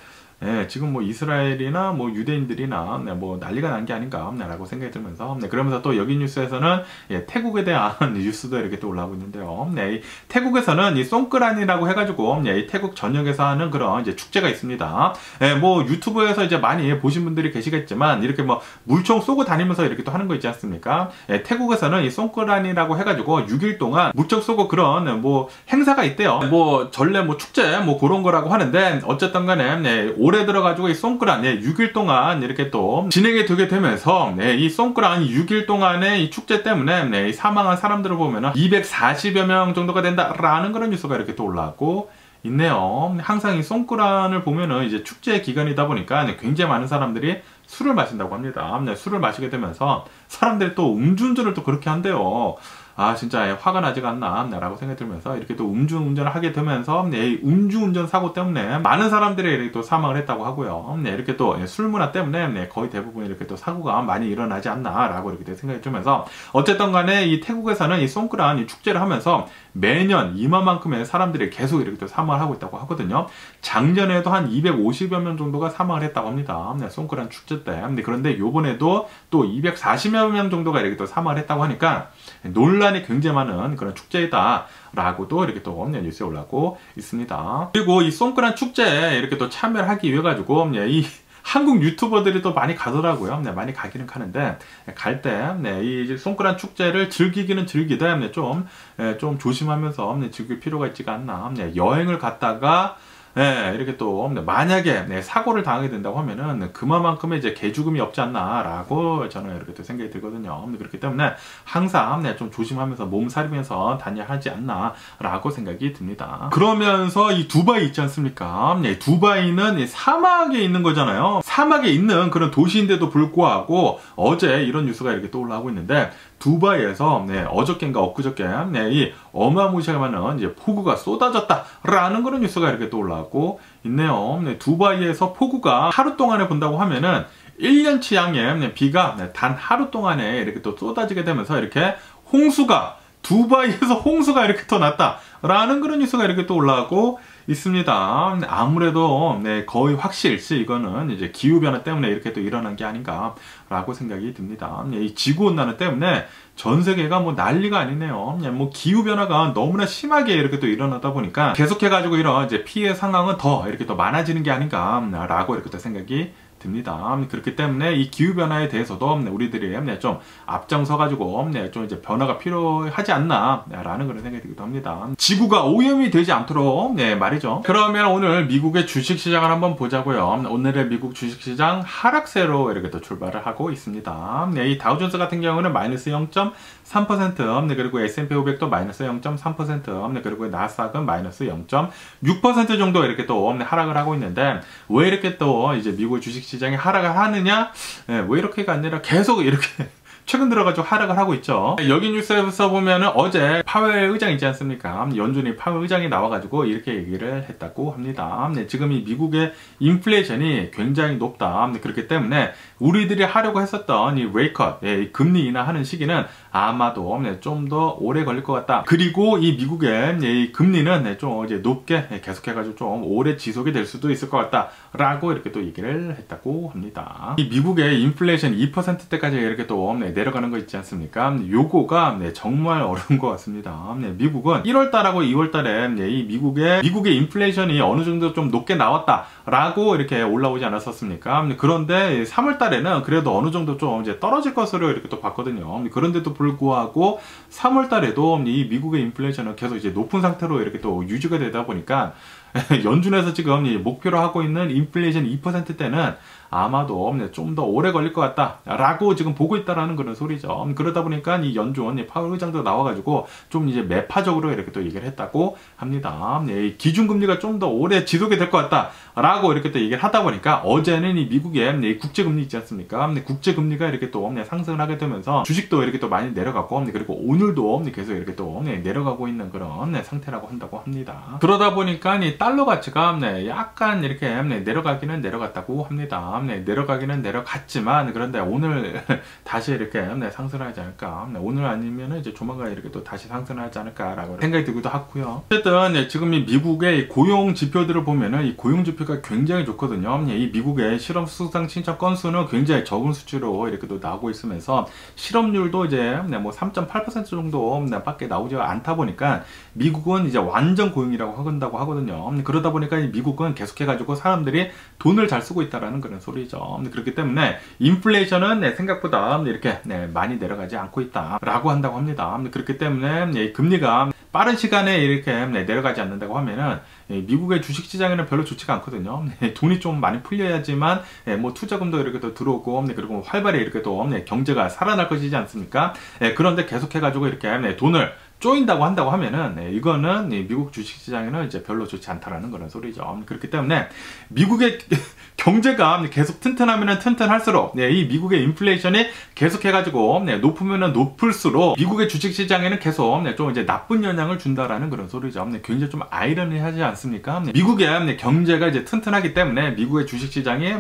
지금 뭐 이스라엘이나 뭐 유대인들이나 뭐 난리가 난 게 아닌가라고 생각이 들면서 그러면서 또 여기 뉴스에서는 태국에 대한 뉴스도 이렇게 또 올라오고 있는데요. 이 태국에서는 이 송크란이라고 해가지고 이 태국 전역에서 하는 그런 이제 축제가 있습니다. 뭐 유튜브에서 이제 많이 보신 분들이 계시겠지만 이렇게 뭐 물총 쏘고 다니면서 이렇게 또 하는 거 있지 않습니까? 태국에서는 이 송크란이라고 해가지고 6일 동안 물총 쏘고 그런 뭐 행사가 있대요. 뭐 전래 뭐 축제 뭐 그런 거라고 하는데 어쨌든 간에 올해 들어가지고 이 송크란 6일 동안 이렇게 또 진행이 되게 되면서 이 송크란 6일 동안의 이 축제 때문에 이 사망한 사람들을 보면은 240여 명 정도가 된다라는 그런 뉴스가 이렇게 또 올라왔고 있네요. 항상 이 송크란을 보면은 이제 축제 기간이다 보니까 굉장히 많은 사람들이 술을 마신다고 합니다. 술을 마시게 되면서 사람들이 또 음주운전을 또 그렇게 한대요. 진짜 화가 나지가 않나 라고 생각이 들면서 이렇게 또 음주운전을 하게 되면서 음주운전 사고 때문에 많은 사람들이 이렇게 또 사망을 했다고 하고요. 이렇게 또 술 문화 때문에 거의 대부분 이렇게 또 사고가 많이 일어나지 않나 라고 이렇게 생각이 들면서 어쨌든 간에 이 태국에서는 이 송크란 이 축제를 하면서 매년 이만큼의 사람들이 계속 이렇게 또 사망을 하고 있다고 하거든요. 작년에도 한 250여 명 정도가 사망을 했다고 합니다. 송크란 축제 때. 그런데 요번에도 또 240여 명 정도가 이렇게 또 사망을 했다고 하니까 논란이 굉장히 많은 그런 축제이다 라고도 이렇게 또 뉴스에 올라오고 있습니다. 그리고 이 송크란 축제에 이렇게 또 참여를 하기 위해 가지고 이 한국 유튜버들이 또 많이 가더라고요. 많이 가기는 가는데 갈 때 이 송크란 축제를 즐기기는 즐기되 좀 조심하면서 즐길 필요가 있지가 않나. 여행을 갔다가 이렇게 또 만약에 사고를 당하게 된다고 하면은 그만큼의 이제 개죽음이 없지 않나라고 저는 이렇게 또 생각이 들거든요. 그렇기 때문에 항상 좀 조심하면서 몸살이면서 다녀야 하지 않나라고 생각이 듭니다. 그러면서 이 두바이 있지 않습니까? 두바이는 사막에 있는 거잖아요. 사막에 있는 그런 도시인데도 불구하고 어제 이런 뉴스가 이렇게 또 올라오고 있는데, 두바이에서 어저께인가 엊그저께 이 어마무시한 이제 폭우가 쏟아졌다라는 그런 뉴스가 이렇게 또 올라오고 있네요. 두바이에서 폭우가 하루 동안에 본다고 하면은 1년치 양의 비가 단 하루 동안에 이렇게 또 쏟아지게 되면서 이렇게 두바이에서 홍수가 이렇게 또 났다라는 그런 뉴스가 이렇게 또 올라오고 있습니다. 아무래도 거의 확실시 이거는 이제 기후변화 때문에 이렇게 또 일어난 게 아닌가라고 생각이 듭니다. 이 지구온난화 때문에 전 세계가 뭐 난리가 아니네요. 뭐 기후변화가 너무나 심하게 이렇게 또 일어나다 보니까 계속해가지고 이런 이제 피해 상황은 더 이렇게 또 많아지는 게 아닌가라고 이렇게 또 생각이 듭니다. 그렇기 때문에 이 기후변화에 대해서도 우리들이 좀 앞장서가지고 좀 이제 변화가 필요하지 않나라는 그런 생각이 들기도 합니다. 지구가 오염이 되지 않도록 말이죠. 그러면 오늘 미국의 주식시장을 한번 보자고요. 오늘의 미국 주식시장 하락세로 이렇게 또 출발을 하고 있습니다. 이 다우존스 같은 경우는 마이너스 0.3%, 그리고 S&P 500도 마이너스 0.3%, 그리고 나스닥은 마이너스 0.6% 정도 이렇게 또 하락을 하고 있는데, 왜 이렇게 또 이제 미국의 주식시장이 하락을 하느냐? 왜 이렇게가 아니라 계속 이렇게 최근 들어가지고 하락을 하고 있죠. 여기 뉴스에서 보면은 어제 파웰 의장 있지 않습니까? 연준이 파웰 의장이 나와가지고 이렇게 얘기를 했다고 합니다. 지금 이 미국의 인플레이션이 굉장히 높다. 그렇기 때문에 우리들이 하려고 했었던 이 레이컷, 금리 인하하는 시기는 아마도 좀 더 오래 걸릴 것 같다. 그리고 이 미국의 이 금리는 좀 이제 높게 계속해가지고 좀 오래 지속이 될 수도 있을 것 같다라고 이렇게 또 얘기를 했다고 합니다. 이 미국의 인플레이션 2%대까지 이렇게 또 내려가는 거 있지 않습니까? 요거가 정말 어려운 것 같습니다. 미국은 1월달하고 2월달에 이 미국의 인플레이션이 어느 정도 좀 높게 나왔다라고 이렇게 올라오지 않았었습니까? 그런데 3월달에는 그래도 어느 정도 좀 이제 떨어질 것으로 이렇게 또 봤거든요. 그런데도 불구하고 3월달에도 이 미국의 인플레이션은 계속 이제 높은 상태로 이렇게 또 유지가 되다 보니까 연준에서 지금 목표로 하고 있는 인플레이션 2%대는 아마도 좀 더 오래 걸릴 것 같다라고 지금 보고 있다라는 그런 소리죠. 그러다 보니까 이 연준 파월 의장도 나와가지고 좀 이제 매파적으로 이렇게 또 얘기를 했다고 합니다. 기준금리가 좀 더 오래 지속이 될 것 같다라고 이렇게 또 얘기를 하다 보니까 어제는 이 미국의 국제금리 있지 않습니까? 국제금리가 이렇게 또 약성을 하게 되면서 주식도 이렇게 또 많이 내려갔고, 그리고 오늘도 계속 이렇게 또 내려가고 있는 그런 상태라고 한다고 합니다. 그러다 보니까 이 달러 가치가 약간 이렇게 내려가기는 내려갔다고 합니다. 내려가기는 내려갔지만, 그런데 오늘 다시 이렇게 상승을 하지 않을까, 오늘 아니면 이제 조만간 이렇게 또 다시 상승을 하지 않을까라고 생각이 들기도 하고요. 어쨌든 지금 이 미국의 고용 지표들을 보면은 이 고용 지표가 굉장히 좋거든요. 이 미국의 실업 수당 신청 건수는 굉장히 적은 수치로 이렇게 또 나오고 있으면서 실업률도 이제 뭐 3.8% 정도 밖에 나오지 않다 보니까 미국은 이제 완전 고용이라고 한다고 하거든요. 그러다 보니까 이 미국은 계속해가지고 사람들이 돈을 잘 쓰고 있다라는 그런 소리죠. 그렇기 때문에 인플레이션은 생각보다 이렇게 많이 내려가지 않고 있다라고 한다고 합니다. 그렇기 때문에 금리가 빠른 시간에 이렇게 내려가지 않는다고 하면은 미국의 주식시장에는 별로 좋지가 않거든요. 돈이 좀 많이 풀려야지만 뭐 투자금도 이렇게 또 들어오고, 그리고 활발히 이렇게 또 경제가 살아날 것이지 않습니까? 그런데 계속해가지고 이렇게 돈을 쪼인다고 한다고 하면은 이거는 미국 주식시장에는 이제 별로 좋지 않다라는 그런 소리죠. 그렇기 때문에 미국의 경제가 계속 튼튼하면은 튼튼할수록 이 미국의 인플레이션이 계속해가지고 높으면은 높을수록 미국의 주식시장에는 계속 좀 이제 나쁜 영향을 준다라는 그런 소리죠. 굉장히 좀 아이러니하지 않습니까? 미국의 경제가 이제 튼튼하기 때문에 미국의 주식시장이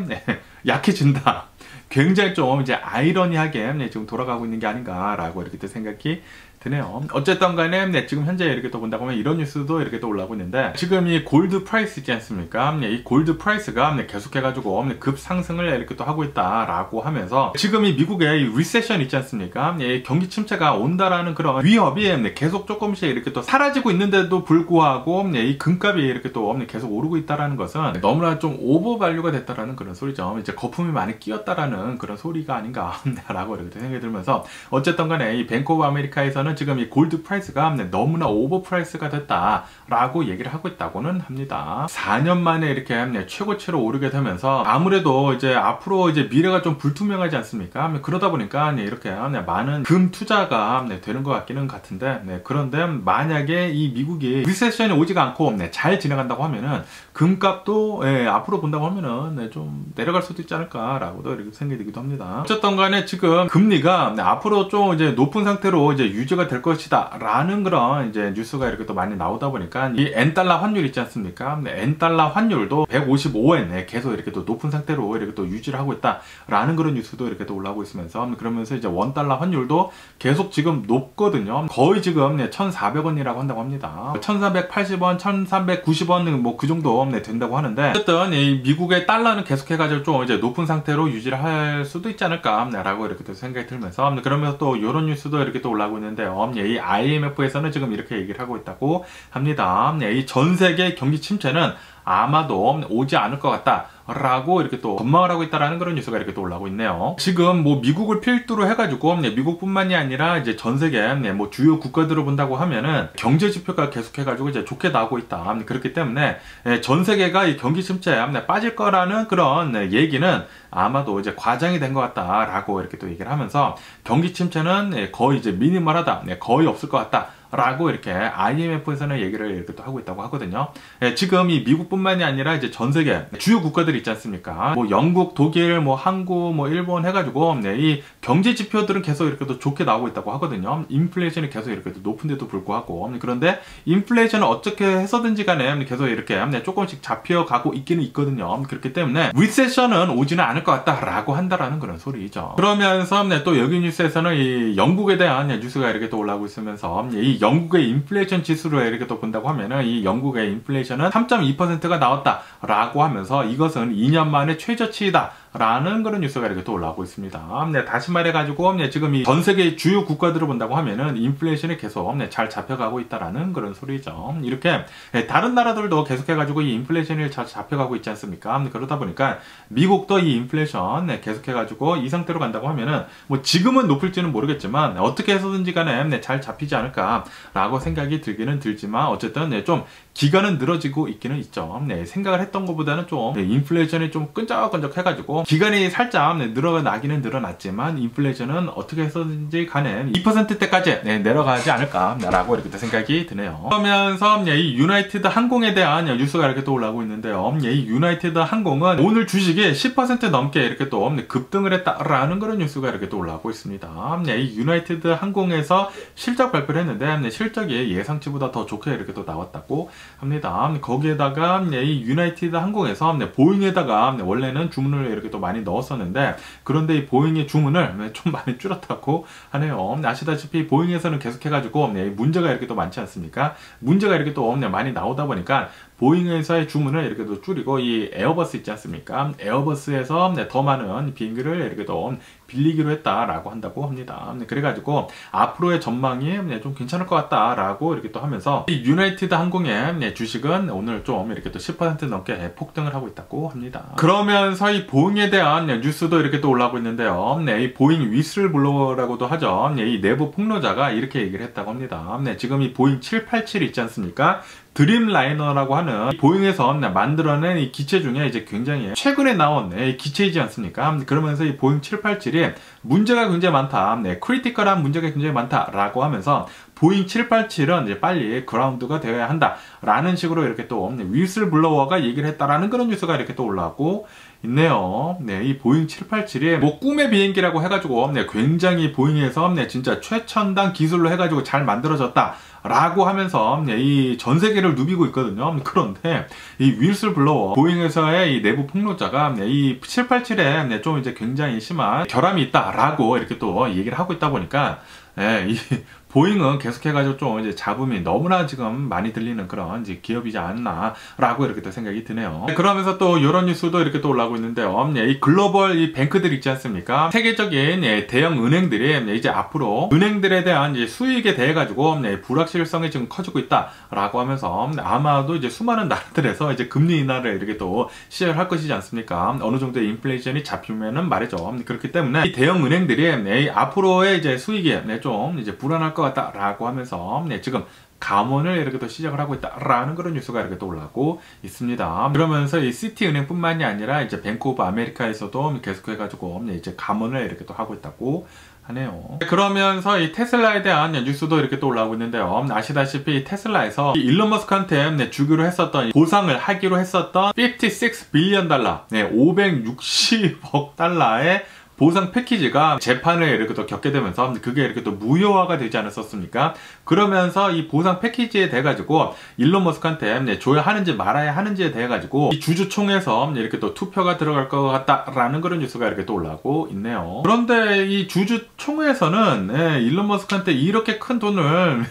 약해진다. 굉장히 좀 이제 아이러니하게 지금 돌아가고 있는 게 아닌가라고 이렇게 또 생각이 드네요. 어쨌든 간에 지금 현재 이렇게 또 본다고 하면 이런 뉴스도 이렇게 또 올라오고 있는데, 지금 이 골드 프라이스 있지 않습니까? 이 골드 프라이스가 계속해가지고 급상승을 이렇게 또 하고 있다라고 하면서, 지금 이 미국의 이 리세션 있지 않습니까? 이 경기 침체가 온다라는 그런 위협이 계속 조금씩 이렇게 또 사라지고 있는데도 불구하고 이 금값이 이렇게 또 계속 오르고 있다라는 것은 너무나 좀 오버밸류가 됐다라는 그런 소리죠. 이제 거품이 많이 끼었다라는 그런 소리가 아닌가라고 이렇게 생각이 들면서, 어쨌든 간에 이 뱅크 오브 아메리카에서는 뭐냐면 지금 이 골드 프라이스가 너무나 오버 프라이스가 됐다라고 얘기를 하고 있다고는 합니다. 4년 만에 이렇게 최고치로 오르게 되면서 아무래도 이제 앞으로 이제 미래가 좀 불투명하지 않습니까? 그러다 보니까 이렇게 많은 금 투자가 되는 것 같기는 같은데, 그런데 만약에 이 미국이 리세션이 오지가 않고 잘 지나간다고 하면은 금값도 앞으로 본다고 하면은 좀 내려갈 수도 있지 않을까라고도 이렇게 생각이 들기도 합니다. 어쨌든 간에 지금 금리가 앞으로 좀 이제 높은 상태로 이제 유지가 될 것이다 라는 그런 이제 뉴스가 이렇게 또 많이 나오다 보니까 이 엔달러 환율 있지 않습니까? 엔달러 환율도 155엔 계속 이렇게 또 높은 상태로 이렇게 또 유지를 하고 있다 라는 그런 뉴스도 이렇게 또 올라오고 있으면서, 그러면서 이제 원달러 환율도 계속 지금 높거든요. 거의 지금 1,400원이라고 한다고 합니다. 1,480원, 1,390원 뭐 그 정도 된다고 하는데, 어쨌든 이 미국의 달러는 계속해가지고 좀 이제 높은 상태로 유지를 할 수도 있지 않을까라고 이렇게 또 생각이 들면서, 그러면서 또 이런 뉴스도 이렇게 또 올라오고 있는데요. 이 IMF에서는 지금 이렇게 얘기를 하고 있다고 합니다. 이 전 세계 경기 침체는 아마도 오지 않을 것 같다 라고 이렇게 또 전망을 하고 있다라는 그런 뉴스가 이렇게 또 올라오고 있네요. 지금 뭐 미국을 필두로 해가지고 미국뿐만이 아니라 이제 전 세계 뭐 주요 국가들을 본다고 하면은 경제 지표가 계속해가지고 이제 좋게 나오고 있다. 그렇기 때문에 전 세계가 이 경기 침체에 빠질 거라는 그런 얘기는 아마도 이제 과장이 된 것 같다라고 이렇게 또 얘기를 하면서, 경기 침체는 거의 이제 미니멀하다, 거의 없을 것 같다 라고 이렇게 IMF에서는 얘기를 이렇게 또 하고 있다고 하거든요. 지금 이 미국뿐만이 아니라 이제 전 세계 주요 국가들 있지 않습니까? 뭐 영국, 독일, 뭐 한국, 뭐 일본 해가지고 이 경제 지표들은 계속 이렇게 또 좋게 나오고 있다고 하거든요. 인플레이션이 계속 이렇게 또 높은데도 불구하고, 그런데 인플레이션은 어떻게 해서든지 간에 계속 이렇게 조금씩 잡혀가고 있기는 있거든요. 그렇기 때문에 리세션은 오지는 않을 것 같다라고 한다라는 그런 소리죠. 그러면서 또 여기 뉴스에서는 이 영국에 대한 뉴스가 이렇게 또 올라오고 있으면서, 이 영국의 인플레이션 지수를 이렇게 또 본다고 하면은 이 영국의 인플레이션은 3.2%가 나왔다라고 하면서 이것은 2년 만에 최저치이다 라는 그런 뉴스가 이렇게 또 올라오고 있습니다. 다시 말해가지고 지금 이 전 세계 주요 국가들을 본다고 하면은 인플레이션이 계속 잘 잡혀가고 있다라는 그런 소리죠. 이렇게 다른 나라들도 계속해가지고 이 인플레이션이 잘 잡혀가고 있지 않습니까? 그러다 보니까 미국도 이 인플레이션 계속해가지고 이 상태로 간다고 하면은 뭐 지금은 높을지는 모르겠지만 어떻게 해서든지 간에 잘 잡히지 않을까라고 생각이 들기는 들지만, 어쨌든 좀 기간은 늘어지고 있기는 있죠. 생각을 했던 것보다는 좀 인플레이션이 좀 끈적끈적 해가지고 기간이 살짝 늘어나기는 늘어났지만, 인플레이션은 어떻게 해서든지 간에 2%대까지 내려가지 않을까라고 이렇게 생각이 드네요. 그러면서 이 유나이티드 항공에 대한 뉴스가 이렇게 또 올라오고 있는데요. 이 유나이티드 항공은 오늘 주식이 10% 넘게 이렇게 또 급등을 했다라는 그런 뉴스가 이렇게 또 올라오고 있습니다. 이 유나이티드 항공에서 실적 발표를 했는데 실적이 예상치보다 더 좋게 이렇게 또 나왔다고 합니다. 거기에다가 이 유나이티드 항공에서 보잉에다가 원래는 주문을 이렇게 또 많이 넣었었는데, 그런데 이 보잉의 주문을 좀 많이 줄였다고 하네요. 아시다시피 보잉에서는 계속해가지고 문제가 이렇게 또 많지 않습니까? 문제가 이렇게 또 많이 나오다 보니까 보잉에서의 주문을 이렇게 또 줄이고, 이 에어버스 있지 않습니까? 에어버스에서 더 많은 비행기를 이렇게 또 빌리기로 했다라고 한다고 합니다. 그래가지고 앞으로의 전망이 좀 괜찮을 것 같다라고 이렇게 또 하면서, 이 유나이티드 항공의 주식은 오늘 좀 이렇게 또 10% 넘게 폭등을 하고 있다고 합니다. 그러면서 이 보잉에 대한 뉴스도 이렇게 또 올라오고 있는데요. 이 보잉 위슬블로어라고도 하죠. 이 내부 폭로자가 이렇게 얘기를 했다고 합니다. 지금 이 보잉 787 있지 않습니까? 드림라이너라고 하는 보잉에서 만들어낸 이 기체 중에 이제 굉장히 최근에 나온 기체이지 않습니까? 그러면서 이 보잉 787이 문제가 굉장히 많다, 크리티컬한 문제가 굉장히 많다라고 하면서 보잉 787은 이제 빨리 그라운드가 되어야 한다라는 식으로 이렇게 또 위슬블로워가 얘기를 했다라는 그런 뉴스가 이렇게 또 올라오고 있네요. 이 보잉 787이 뭐 꿈의 비행기라고 해가지고 굉장히 보잉에서 진짜 최첨단 기술로 해가지고 잘 만들어졌다 라고 하면서 이 전 세계를 누비고 있거든요. 그런데 이 위슬블로워 보잉에서의 이 내부 폭로자가 이 787에 좀 이제 굉장히 심한 결함이 있다라고 이렇게 또 얘기를 하고 있다 보니까, 이 보잉은 계속해가지고 좀 이제 잡음이 너무나 지금 많이 들리는 그런 이제 기업이지 않나라고 이렇게 또 생각이 드네요. 그러면서 또 이런 뉴스도 이렇게 또 올라오고 있는데요. 이 글로벌 이 뱅크들 있지 않습니까? 세계적인 대형 은행들이 이제 앞으로 은행들에 대한 이제 수익에 대해 가지고 불확실성이 지금 커지고 있다라고 하면서 아마도 이제 수많은 나라들에서 이제 금리 인하를 이렇게 또 시작할 것이지 않습니까? 어느 정도의 인플레이션이 잡히면은 말이죠. 그렇기 때문에 이 대형 은행들이 앞으로의 이제 수익이 좀 이제 불안할 것 것 같다라고 하면서 지금 감원을 이렇게 또 시작을 하고 있다라는 그런 뉴스가 이렇게 또 올라오고 있습니다. 그러면서 이 시티은행뿐만이 아니라 이제 뱅크 오브 아메리카에서도 계속해가지고 이제 감원을 이렇게 또 하고 있다고 하네요. 그러면서 이 테슬라에 대한 뉴스도 이렇게 또 올라오고 있는데요. 아시다시피 테슬라에서 일론 머스크한테 주기로 했었던 보상을 하기로 했었던 56 빌리언 달러, 560억 달러의 보상 패키지가 재판을 이렇게 또 겪게 되면서 그게 이렇게 또 무효화가 되지 않았었습니까? 그러면서 이 보상 패키지에 대해 가지고 일론 머스크한테 줘야 하는지 말아야 하는지에 대해 가지고 이 주주총회에서 이렇게 또 투표가 들어갈 것 같다라는 그런 뉴스가 이렇게 또 올라오고 있네요. 그런데 이 주주총회에서는 일론 머스크한테 이렇게 큰 돈을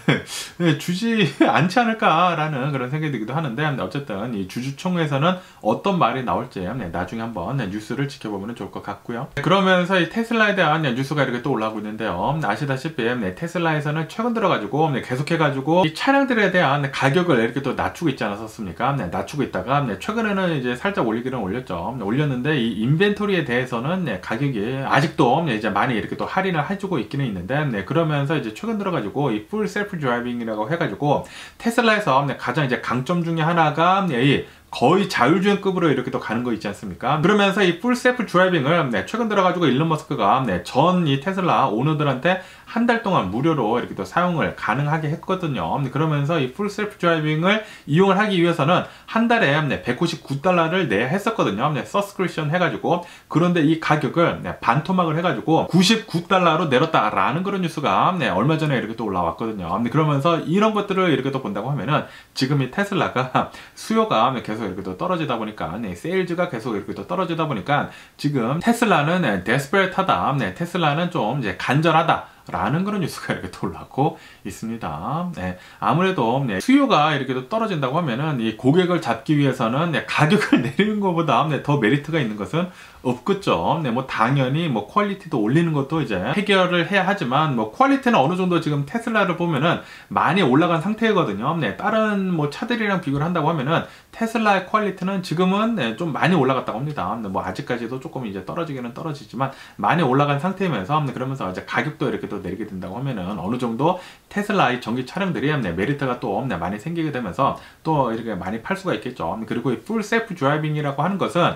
주지 않지 않을까라는 그런 생각이 들기도 하는데 어쨌든 이 주주총회에서는 어떤 말이 나올지 나중에 한번 뉴스를 지켜보면 좋을 것 같고요. 그러면서 이 테슬라에 대한 뉴스가 이렇게 또 올라오고 있는데요. 아시다시피 테슬라에서는 최근 들어가지고 계속해가지고 이 차량들에 대한 가격을 이렇게 또 낮추고 있지 않았었습니까? 낮추고 있다가 최근에는 이제 살짝 올리기는 올렸죠. 올렸는데 이 인벤토리에 대해서는 가격이 아직도 이제 많이 이렇게 또 할인을 해주고 있기는 있는데 그러면서 이제 최근 들어가지고 이 풀 셀프 드라이빙이라고 해가지고 테슬라에서 가장 이제 강점 중에 하나가 이 거의 자율주행급으로 이렇게 또 가는 거 있지 않습니까? 그러면서 이 풀 셀프 드라이빙을 최근 들어가지고 일론 머스크가 전 이 테슬라 오너들한테 한 달 동안 무료로 이렇게 또 사용을 가능하게 했거든요. 그러면서 이 풀 셀프 드라이빙을 이용을 하기 위해서는 한 달에 199달러를 내야 했었거든요. 서스크립션 해가지고. 그런데 이 가격을 반토막을 해가지고 99달러로 내렸다라는 그런 뉴스가 얼마 전에 이렇게 또 올라왔거든요. 그러면서 이런 것들을 이렇게 또 본다고 하면은 지금 이 테슬라가 수요가 계속 이렇게 또 떨어지다 보니까 세일즈가 계속 이렇게 또 떨어지다 보니까 지금 테슬라는 데스퍼레이트하다. 테슬라는 좀 이제 간절하다. 라는 그런 뉴스가 이렇게 또 올라오고 있습니다. 아무래도 수요가 이렇게 또 떨어진다고 하면은 이 고객을 잡기 위해서는 가격을 내리는 것보다 더 메리트가 있는 것은 없겠죠. 뭐 당연히 뭐 퀄리티도 올리는 것도 이제 해결을 해야 하지만 뭐 퀄리티는 어느 정도 지금 테슬라를 보면은 많이 올라간 상태거든요. 다른 뭐 차들이랑 비교를 한다고 하면은 테슬라의 퀄리티는 지금은 좀 많이 올라갔다고 합니다. 뭐 아직까지도 조금 이제 떨어지기는 떨어지지만 많이 올라간 상태이면서 그러면서 이제 가격도 이렇게 또 내리게 된다고 하면은 어느 정도 테슬라의 전기 차량들이 메리트가 또 많이 생기게 되면서 또 이렇게 많이 팔 수가 있겠죠. 그리고 이 풀 셀프 드라이빙이라고 하는 것은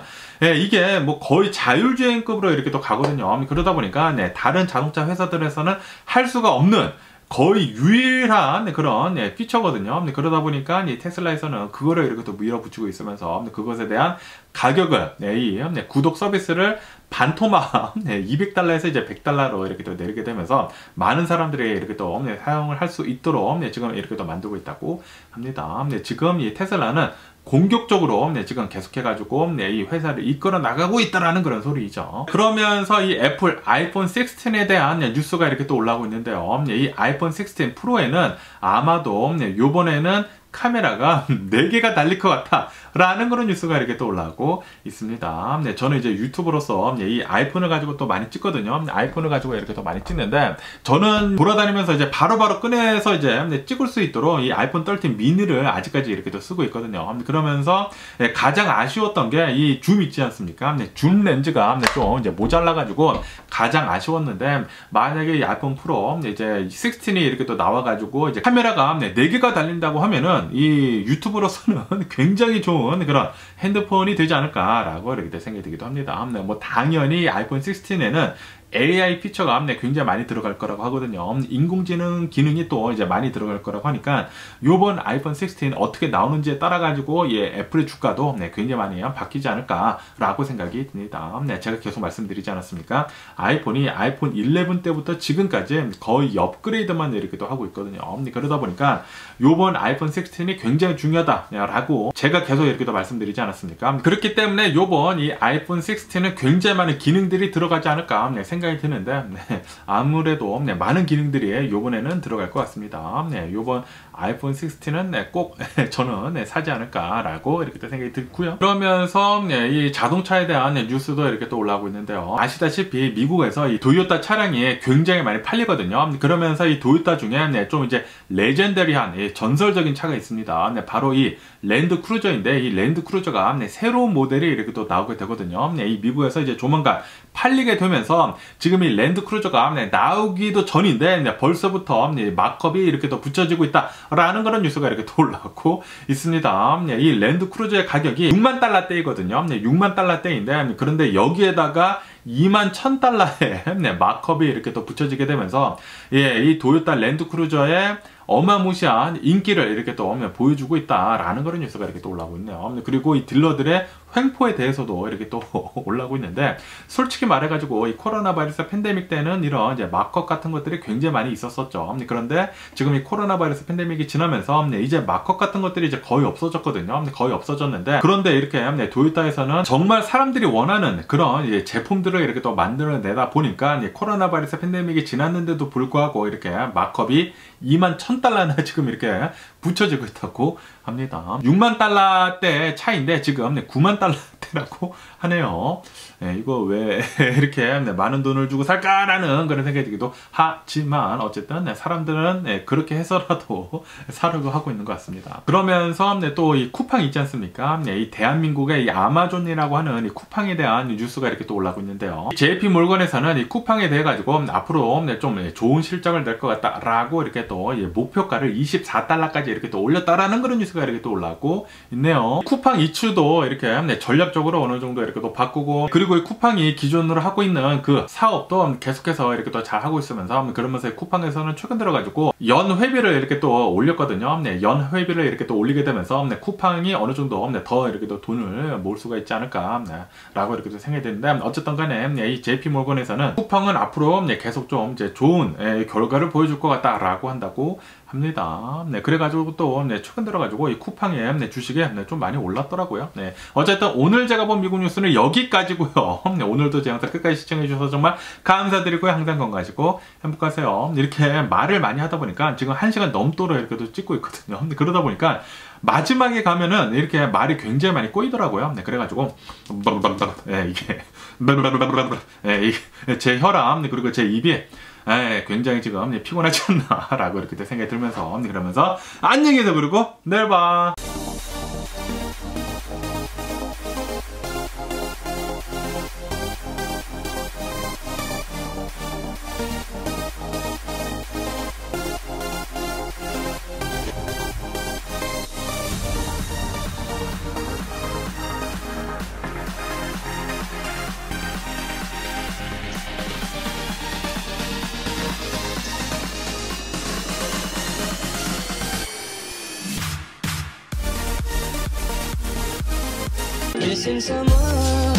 이게 뭐 거의 자율주행급으로 이렇게 또 가거든요. 그러다 보니까 다른 자동차 회사들에서는 할 수가 없는 거의 유일한 그런 피처거든요. 그러다 보니까 이 테슬라에서는 그거를 이렇게 또 밀어붙이고 있으면서 그것에 대한 가격을 이 구독 서비스를 반토막 200달러에서 이제 100달러로 이렇게 또 내리게 되면서 많은 사람들이 이렇게 또 사용을 할 수 있도록 지금 이렇게 또 만들고 있다고 합니다. 지금 이 테슬라는 공격적으로 지금 계속해가지고 이 회사를 이끌어 나가고 있다라는 그런 소리이죠. 그러면서 이 애플 아이폰 16에 대한 뉴스가 이렇게 또 올라오고 있는데요. 이 아이폰 16 프로에는 아마도 요번에는 카메라가 4개가 달릴 것 같아 라는 그런 뉴스가 이렇게 또 올라오고 있습니다. 저는 이제 유튜브로서 이 아이폰을 가지고 또 많이 찍거든요. 아이폰을 가지고 이렇게 또 많이 찍는데 저는 돌아다니면서 이제 바로바로 꺼내서 이제 찍을 수 있도록 이 아이폰 13 미니를 아직까지 이렇게 또 쓰고 있거든요. 그러면서 가장 아쉬웠던 게 이 줌 있지 않습니까? 줌 렌즈가 좀 이제 모자라가지고 가장 아쉬웠는데 만약에 이 아이폰 프로 이제 16이 이렇게 또 나와가지고 이제 카메라가 4개가 달린다고 하면은 이 유튜브로서는 굉장히 좋은 그런 핸드폰이 되지 않을까라고 이렇게 생각이 들기도 합니다. 뭐 당연히 아이폰 16에는 AI 피처가 굉장히 많이 들어갈 거라고 하거든요. 인공지능 기능이 또 이제 많이 들어갈 거라고 하니까 요번 아이폰 16 어떻게 나오는지에 따라 가지고 애플의 주가도 굉장히 많이 바뀌지 않을까라고 생각이 듭니다. 제가 계속 말씀드리지 않았습니까? 아이폰이 아이폰 11 때부터 지금까지 거의 업그레이드만 이렇게 또 하고 있거든요. 그러다 보니까 요번 아이폰 16이 굉장히 중요하다라고 제가 계속 이렇게 또 말씀드리지 않았습니까? 그렇기 때문에 요번 이 아이폰 16은 굉장히 많은 기능들이 들어가지 않을까 생각이 드는데 아무래도 많은 기능들이 요번에는 들어갈 것 같습니다. 요번 아이폰 16은 꼭 저는 사지 않을까라고 이렇게 또 생각이 들고요. 그러면서 이 자동차에 대한 뉴스도 이렇게 또 올라오고 있는데요. 아시다시피 미국에서 이 도요타 차량이 굉장히 많이 팔리거든요. 그러면서 이 도요타 중에 좀 이제 레전더리한 전설적인 차가 있습니다. 바로 이 랜드 크루저인데 이 랜드 크루저가 새로운 모델이 이렇게 또 나오게 되거든요. 이 미국에서 이제 조만간 팔리게 되면서 지금 이 랜드크루저가 나오기도 전인데 벌써부터 마크업이 이렇게 또 붙여지고 있다라는 그런 뉴스가 이렇게 또 올라오고 있습니다. 이 랜드크루저의 가격이 6만 달러대이거든요. 6만 달러대인데 그런데 여기에다가 2만 1,000달러의 마크업이 이렇게 또 붙여지게 되면서 이 도요타 랜드크루저의 어마무시한 인기를 이렇게 또 보여주고 있다라는 그런 뉴스가 이렇게 또 올라오고 있네요. 그리고 이 딜러들의 횡포에 대해서도 이렇게 또 올라오고 있는데, 솔직히 말해가지고 이 코로나 바이러스 팬데믹 때는 이런 이제 마크업 같은 것들이 굉장히 많이 있었었죠. 그런데 지금 이 코로나 바이러스 팬데믹이 지나면서 이제 마크업 같은 것들이 이제 거의 없어졌거든요. 거의 없어졌는데, 그런데 이렇게 도요타에서는 정말 사람들이 원하는 그런 제품들을 이렇게 또 만들어내다 보니까 코로나 바이러스 팬데믹이 지났는데도 불구하고 이렇게 마크업이 2만 1,000달러나 지금 이렇게 붙여지고 있다고 합니다. 6만 달러대 차이인데 지금 9만 달러대라고 하네요. 이거 왜 이렇게 많은 돈을 주고 살까라는 그런 생각이 들기도 하지만 어쨌든 사람들은 그렇게 해서라도 사려고 하고 있는 것 같습니다. 그러면서 또 이 쿠팡 있지 않습니까? 이 대한민국의 이 아마존이라고 하는 이 쿠팡에 대한 뉴스가 이렇게 또 올라오고 있는데요. JP 몰건에서는 이 쿠팡에 대해 가지고 앞으로 좀 좋은 실적을 낼 것 같다라고 이렇게 또 목표가를 24달러까지 이렇게 또 올렸다라는 그런 뉴스가 이렇게 또 올라오고 있네요. 쿠팡 이츠도 이렇게 전략적으로 어느 정도 이렇게 또 바꾸고, 그리고 이 쿠팡이 기존으로 하고 있는 그 사업도 계속해서 이렇게 또 잘 하고 있으면서, 그러면서 쿠팡에서는 최근 들어가지고 연 회비를 이렇게 또 올렸거든요. 연 회비를 이렇게 또 올리게 되면서 쿠팡이 어느 정도 더 이렇게 또 돈을 모을 수가 있지 않을까 라고 이렇게 또 생각이 되는데, 어쨌든 간에 이 JP 몰건에서는 쿠팡은 앞으로 계속 좀 이제 좋은 결과를 보여줄 것 같다라고 한다고 합니다. 그래가지고 또 최근 들어가지고 이 쿠팡의 주식이 좀 많이 올랐더라고요. 어쨌든 오늘 제가 본 미국 뉴스는 여기까지고요. 오늘도 제 영상 끝까지 시청해 주셔서 정말 감사드리고요. 항상 건강하시고 행복하세요. 이렇게 말을 많이 하다 보니까 지금 1시간 넘도록 이렇게 또 찍고 있거든요. 그러다 보니까 마지막에 가면은 이렇게 말이 굉장히 많이 꼬이더라고요. 그래가지고 이게 제 혈압 그리고 제 입이 굉장히 지금 피곤하지 않나 라고 이렇게 생각이 들면서, 그러면서 안녕히 계세요. 그리고 내일 봐. Missing someone